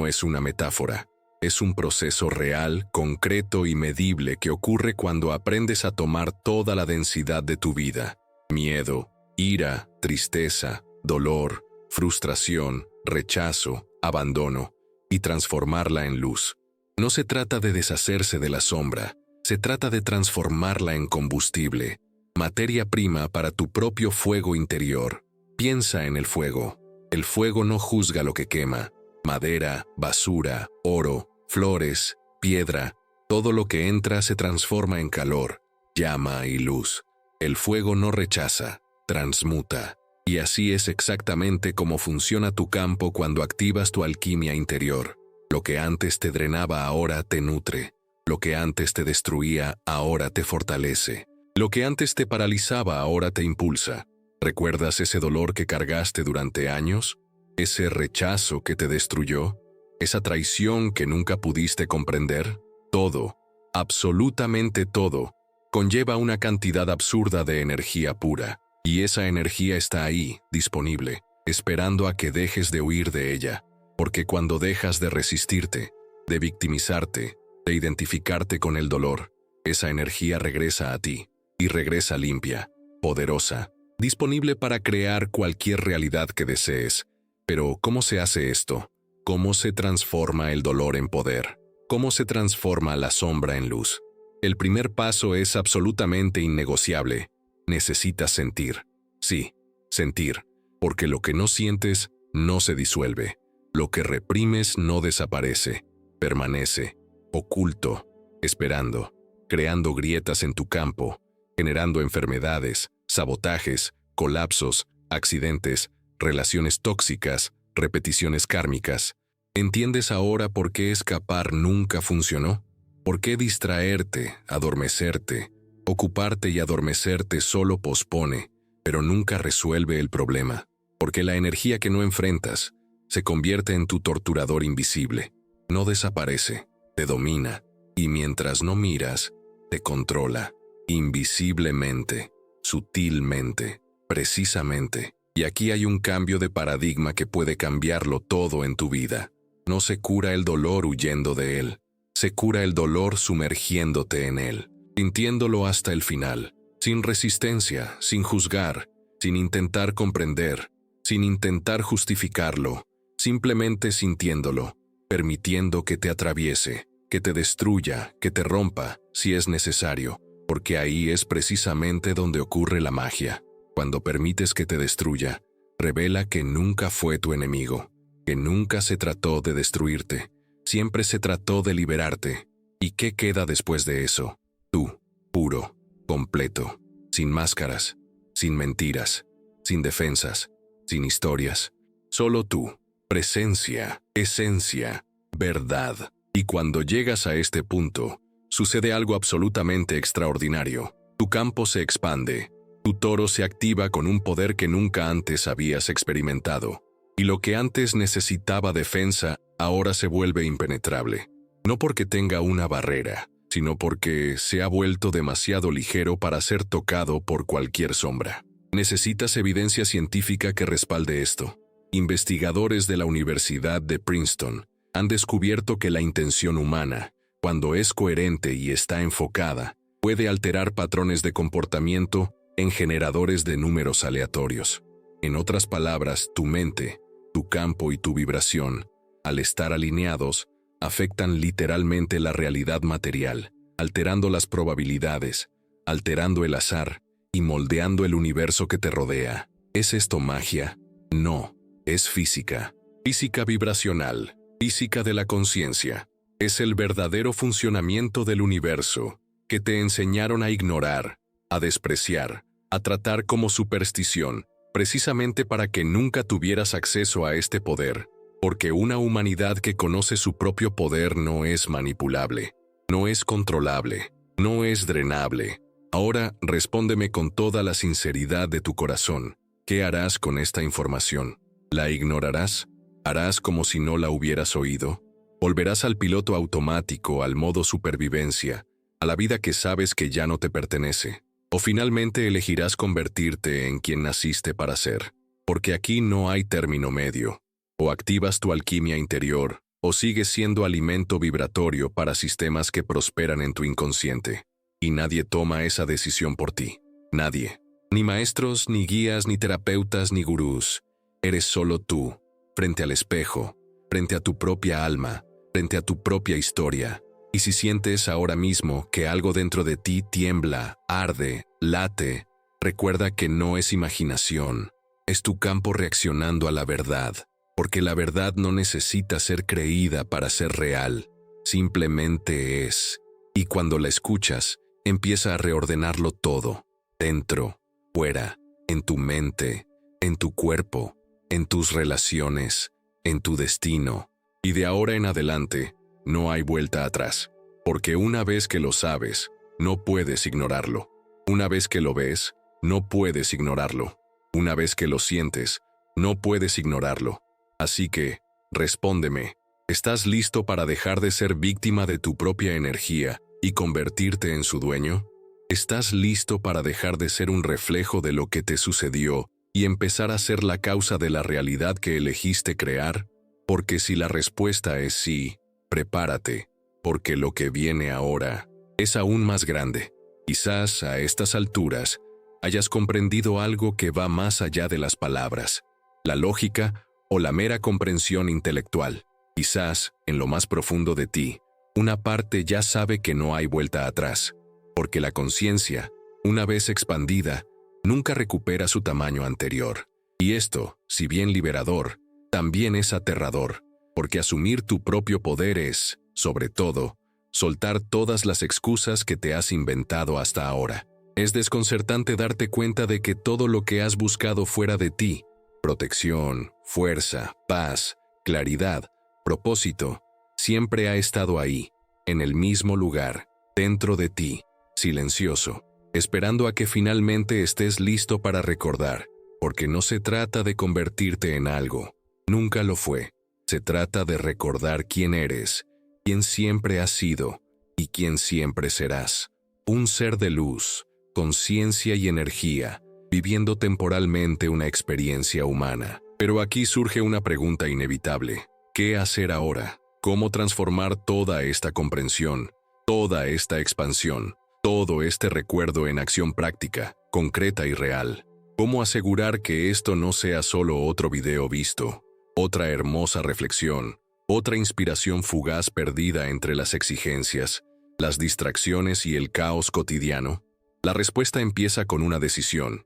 S1: es una metáfora. Es un proceso real, concreto y medible que ocurre cuando aprendes a tomar toda la densidad de tu vida: miedo, ira, tristeza, dolor, frustración, rechazo, abandono, y transformarla en luz. No se trata de deshacerse de la sombra, se trata de transformarla en combustible, materia prima para tu propio fuego interior. Piensa en el fuego. El fuego no juzga lo que quema. Madera, basura, oro, flores, piedra, todo lo que entra se transforma en calor, llama y luz. El fuego no rechaza, transmuta. Y así es exactamente como funciona tu campo cuando activas tu alquimia interior. Lo que antes te drenaba ahora te nutre. Lo que antes te destruía ahora te fortalece. Lo que antes te paralizaba ahora te impulsa. ¿Recuerdas ese dolor que cargaste durante años? ¿Ese rechazo que te destruyó? ¿Esa traición que nunca pudiste comprender? Todo, absolutamente todo, conlleva una cantidad absurda de energía pura. Y esa energía está ahí, disponible, esperando a que dejes de huir de ella. Porque cuando dejas de resistirte, de victimizarte, de identificarte con el dolor, esa energía regresa a ti, y regresa limpia, poderosa, disponible para crear cualquier realidad que desees. Pero, ¿cómo se hace esto? ¿Cómo se transforma el dolor en poder? ¿Cómo se transforma la sombra en luz? El primer paso es absolutamente innegociable. Necesitas sentir. Sí, sentir, porque lo que no sientes no se disuelve. Lo que reprimes no desaparece, permanece, oculto, esperando, creando grietas en tu campo, generando enfermedades, sabotajes, colapsos, accidentes, relaciones tóxicas, repeticiones kármicas. ¿Entiendes ahora por qué escapar nunca funcionó? ¿Por qué distraerte, adormecerte, ocuparte y adormecerte solo pospone, pero nunca resuelve el problema? Porque la energía que no enfrentas se convierte en tu torturador invisible. No desaparece, te domina, y mientras no miras, te controla, invisiblemente, sutilmente, precisamente. Y aquí hay un cambio de paradigma que puede cambiarlo todo en tu vida. No se cura el dolor huyendo de él, se cura el dolor sumergiéndote en él, sintiéndolo hasta el final, sin resistencia, sin juzgar, sin intentar comprender, sin intentar justificarlo, simplemente sintiéndolo, permitiendo que te atraviese, que te destruya, que te rompa, si es necesario, porque ahí es precisamente donde ocurre la magia. Cuando permites que te destruya, revela que nunca fue tu enemigo, que nunca se trató de destruirte, siempre se trató de liberarte. ¿Y qué queda después de eso? Tú, puro, completo, sin máscaras, sin mentiras, sin defensas, sin historias. Solo tú, presencia, esencia, verdad. Y cuando llegas a este punto, sucede algo absolutamente extraordinario. Tu campo se expande. Tu toro se activa con un poder que nunca antes habías experimentado. Y lo que antes necesitaba defensa, ahora se vuelve impenetrable. No porque tenga una barrera, sino porque se ha vuelto demasiado ligero para ser tocado por cualquier sombra. Necesitas evidencia científica que respalde esto. Investigadores de la Universidad de Princeton han descubierto que la intención humana, cuando es coherente y está enfocada, puede alterar patrones de comportamiento en generadores de números aleatorios. En otras palabras, tu mente, tu campo y tu vibración, al estar alineados, afectan literalmente la realidad material, alterando las probabilidades, alterando el azar y moldeando el universo que te rodea. ¿Es esto magia? No, es física. Física vibracional, física de la conciencia. Es el verdadero funcionamiento del universo que te enseñaron a ignorar, a despreciar, a tratar como superstición, precisamente para que nunca tuvieras acceso a este poder, porque una humanidad que conoce su propio poder no es manipulable, no es controlable, no es drenable. Ahora respóndeme con toda la sinceridad de tu corazón. ¿Qué harás con esta información? ¿La ignorarás? ¿Harás como si no la hubieras oído? ¿Volverás al piloto automático, al modo supervivencia, a la vida que sabes que ya no te pertenece? ¿O finalmente elegirás convertirte en quien naciste para ser? Porque aquí no hay término medio. O activas tu alquimia interior, o sigues siendo alimento vibratorio para sistemas que prosperan en tu inconsciente. Y nadie toma esa decisión por ti. Nadie. Ni maestros, ni guías, ni terapeutas, ni gurús. Eres solo tú, frente al espejo, frente a tu propia alma, frente a tu propia historia. Y si sientes ahora mismo que algo dentro de ti tiembla, arde, late, recuerda que no es imaginación, es tu campo reaccionando a la verdad, porque la verdad no necesita ser creída para ser real, simplemente es. Y cuando la escuchas, empieza a reordenarlo todo, dentro, fuera, en tu mente, en tu cuerpo, en tus relaciones, en tu destino. Y de ahora en adelante, no hay vuelta atrás, porque una vez que lo sabes, no puedes ignorarlo. Una vez que lo ves, no puedes ignorarlo. Una vez que lo sientes, no puedes ignorarlo. Así que, respóndeme, ¿estás listo para dejar de ser víctima de tu propia energía y convertirte en su dueño? ¿Estás listo para dejar de ser un reflejo de lo que te sucedió y empezar a ser la causa de la realidad que elegiste crear? Porque si la respuesta es sí, prepárate, porque lo que viene ahora es aún más grande. Quizás a estas alturas hayas comprendido algo que va más allá de las palabras, la lógica o la mera comprensión intelectual. Quizás, en lo más profundo de ti, una parte ya sabe que no hay vuelta atrás, porque la conciencia, una vez expandida, nunca recupera su tamaño anterior. Y esto, si bien liberador, también es aterrador, porque asumir tu propio poder es, sobre todo, soltar todas las excusas que te has inventado hasta ahora. Es desconcertante darte cuenta de que todo lo que has buscado fuera de ti, protección, fuerza, paz, claridad, propósito, siempre ha estado ahí, en el mismo lugar, dentro de ti, silencioso, esperando a que finalmente estés listo para recordar, porque no se trata de convertirte en algo, nunca lo fue, se trata de recordar quién eres, quién siempre has sido y quién siempre serás, un ser de luz, conciencia y energía, viviendo temporalmente una experiencia humana. Pero aquí surge una pregunta inevitable. ¿Qué hacer ahora? ¿Cómo transformar toda esta comprensión, toda esta expansión, todo este recuerdo en acción práctica, concreta y real? ¿Cómo asegurar que esto no sea solo otro video visto, otra hermosa reflexión, otra inspiración fugaz perdida entre las exigencias, las distracciones y el caos cotidiano? La respuesta empieza con una decisión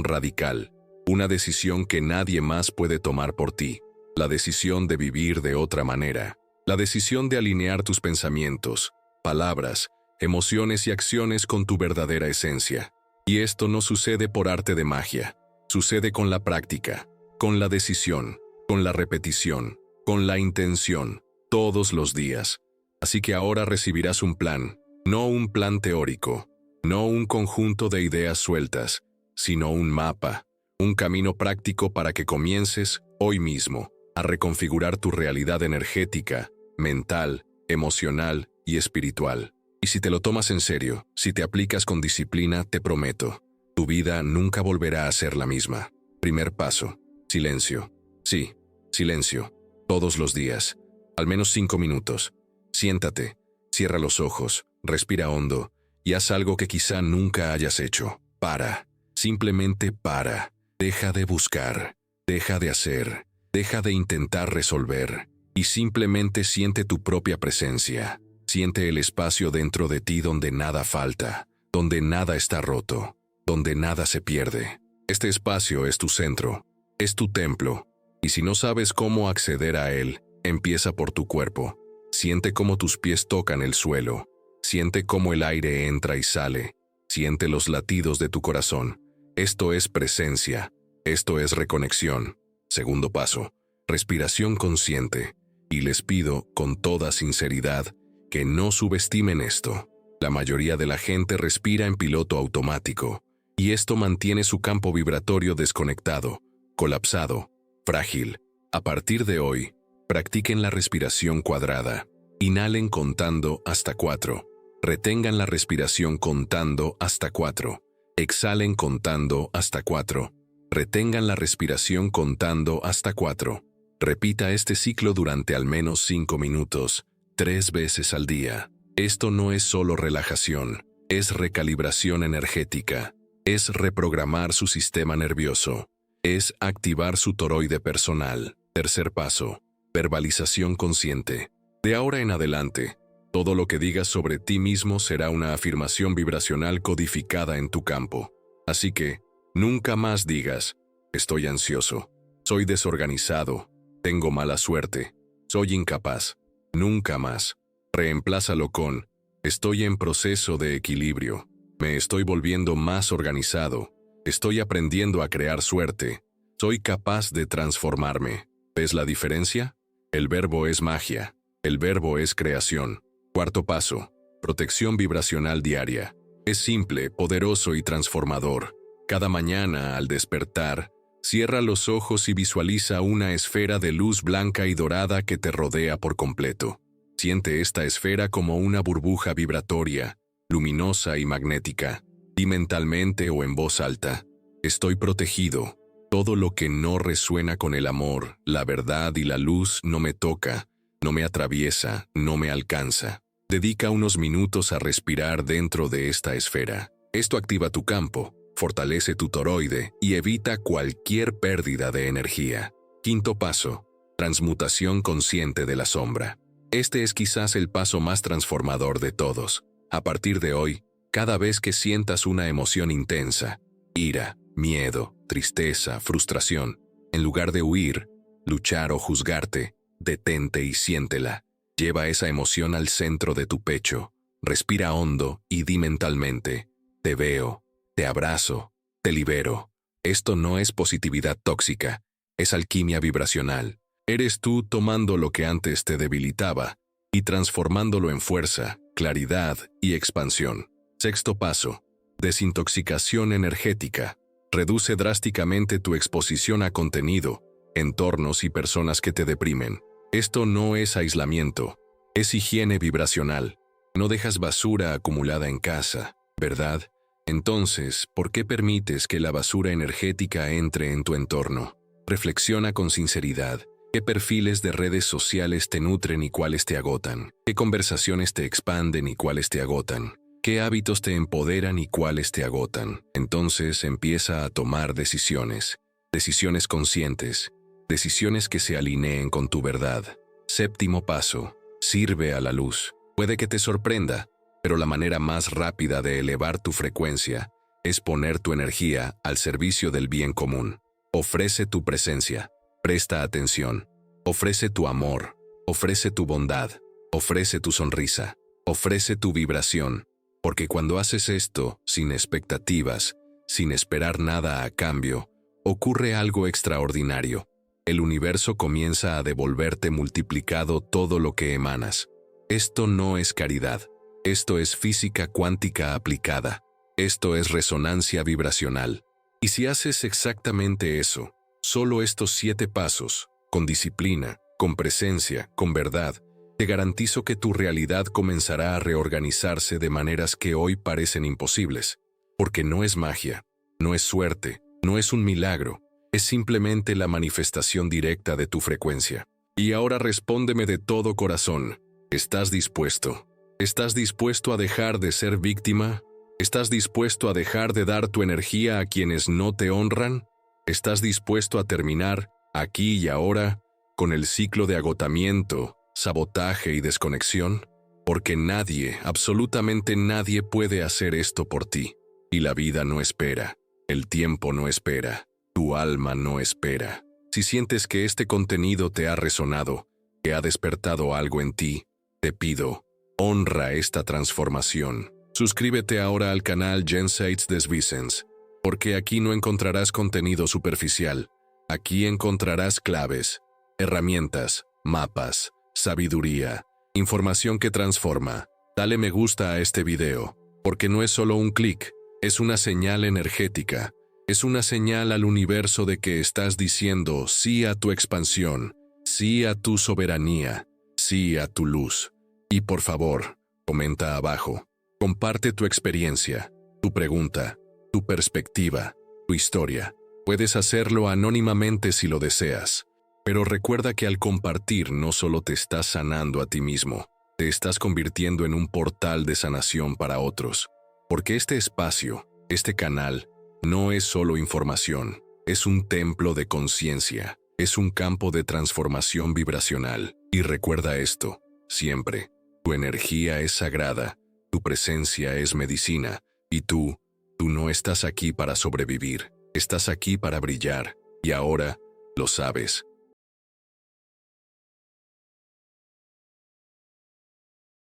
S1: radical, una decisión que nadie más puede tomar por ti. La decisión de vivir de otra manera, la decisión de alinear tus pensamientos, palabras, emociones y acciones con tu verdadera esencia. Y esto no sucede por arte de magia, sucede con la práctica, con la decisión, con la repetición, con la intención, todos los días. Así que ahora recibirás un plan, no un plan teórico, no un conjunto de ideas sueltas, sino un mapa, un camino práctico para que comiences, hoy mismo, a reconfigurar tu realidad energética, mental, emocional y espiritual. Y si te lo tomas en serio, si te aplicas con disciplina, te prometo, tu vida nunca volverá a ser la misma. Primer paso, silencio. Sí, silencio, todos los días, al menos 5 minutos. Siéntate, cierra los ojos, respira hondo y haz algo que quizá nunca hayas hecho. Para, simplemente para. Deja de buscar, deja de hacer, deja de intentar resolver y simplemente siente tu propia presencia. Siente el espacio dentro de ti donde nada falta, donde nada está roto, donde nada se pierde. Este espacio es tu centro, es tu templo, y si no sabes cómo acceder a él, empieza por tu cuerpo. Siente cómo tus pies tocan el suelo, siente cómo el aire entra y sale, siente los latidos de tu corazón. Esto es presencia, esto es reconexión. Segundo paso, respiración consciente, y les pido, con toda sinceridad, que no subestimen esto. La mayoría de la gente respira en piloto automático, y esto mantiene su campo vibratorio desconectado, colapsado, frágil. A partir de hoy, practiquen la respiración cuadrada. Inhalen contando hasta 4. Retengan la respiración contando hasta 4. Exhalen contando hasta 4. Retengan la respiración contando hasta 4. Repita este ciclo durante al menos 5 minutos. 3 veces al día. Esto no es solo relajación, es recalibración energética, es reprogramar su sistema nervioso, es activar su toroide personal. Tercer paso, verbalización consciente. De ahora en adelante, todo lo que digas sobre ti mismo será una afirmación vibracional codificada en tu campo. Así que, nunca más digas, estoy ansioso, soy desorganizado, tengo mala suerte, soy incapaz. Nunca más. Reemplázalo con, estoy en proceso de equilibrio, me estoy volviendo más organizado, estoy aprendiendo a crear suerte, soy capaz de transformarme. ¿Ves la diferencia? El verbo es magia, el verbo es creación. Cuarto paso, protección vibracional diaria. Es simple, poderoso y transformador. Cada mañana, al despertar, cierra los ojos y visualiza una esfera de luz blanca y dorada que te rodea por completo. Siente esta esfera como una burbuja vibratoria, luminosa y magnética. Di mentalmente o en voz alta, estoy protegido. Todo lo que no resuena con el amor, la verdad y la luz no me toca. no me atraviesa, no me alcanza. Dedica unos minutos a respirar dentro de esta esfera. Esto activa tu campo, fortalece tu toroide y evita cualquier pérdida de energía. Quinto paso: transmutación consciente de la sombra. Este es quizás el paso más transformador de todos. A partir de hoy, cada vez que sientas una emoción intensa, ira, miedo, tristeza, frustración, en lugar de huir, luchar o juzgarte, detente y siéntela. Lleva esa emoción al centro de tu pecho, respira hondo y di mentalmente: te veo, te abrazo, te libero. Esto no es positividad tóxica, es alquimia vibracional. Eres tú tomando lo que antes te debilitaba y transformándolo en fuerza, claridad y expansión. Sexto paso: desintoxicación energética. Reduce drásticamente tu exposición a contenido, entornos y personas que te deprimen. Esto no es aislamiento, es higiene vibracional. No dejas basura acumulada en casa, ¿verdad? Entonces, ¿por qué permites que la basura energética entre en tu entorno? Reflexiona con sinceridad. ¿Qué perfiles de redes sociales te nutren y cuáles te agotan? ¿Qué conversaciones te expanden y cuáles te agotan? ¿Qué hábitos te empoderan y cuáles te agotan? Entonces empieza a tomar decisiones. Decisiones conscientes. Decisiones que se alineen con tu verdad. Séptimo paso: sirve a la luz. Puede que te sorprenda, pero la manera más rápida de elevar tu frecuencia es poner tu energía al servicio del bien común. Ofrece tu presencia. Presta atención. Ofrece tu amor. Ofrece tu bondad. Ofrece tu sonrisa. Ofrece tu vibración. Porque cuando haces esto, sin expectativas, sin esperar nada a cambio, ocurre algo extraordinario. El universo comienza a devolverte multiplicado todo lo que emanas. Esto no es caridad. Esto es física cuántica aplicada. Esto es resonancia vibracional. Y si haces exactamente eso, solo estos 7 pasos, con disciplina, con presencia, con verdad, te garantizo que tu realidad comenzará a reorganizarse de maneras que hoy parecen imposibles. Porque no es magia, no es suerte, no es un milagro, es simplemente la manifestación directa de tu frecuencia. Y ahora respóndeme de todo corazón. ¿Estás dispuesto? ¿Estás dispuesto a dejar de ser víctima? ¿Estás dispuesto a dejar de dar tu energía a quienes no te honran? ¿Estás dispuesto a terminar, aquí y ahora, con el ciclo de agotamiento, sabotaje y desconexión? Porque nadie, absolutamente nadie puede hacer esto por ti. Y la vida no espera, el tiempo no espera, tu alma no espera. Si sientes que este contenido te ha resonado, que ha despertado algo en ti, te pido, honra esta transformación. Suscríbete ahora al canal Gensites des Vicens, porque aquí no encontrarás contenido superficial. Aquí encontrarás claves, herramientas, mapas, sabiduría, información que transforma. Dale me gusta a este video, porque no es solo un clic, es una señal energética. Es una señal al universo de que estás diciendo sí a tu expansión, sí a tu soberanía, sí a tu luz. Y por favor, comenta abajo. Comparte tu experiencia, tu pregunta, tu perspectiva, tu historia. Puedes hacerlo anónimamente si lo deseas. Pero recuerda que al compartir no solo te estás sanando a ti mismo, te estás convirtiendo en un portal de sanación para otros. Porque este espacio, este canal, no es solo información, es un templo de conciencia, es un campo de transformación vibracional. Y recuerda esto, siempre, tu energía es sagrada, tu presencia es medicina, y tú no estás aquí para sobrevivir, estás aquí para brillar, y ahora, lo sabes.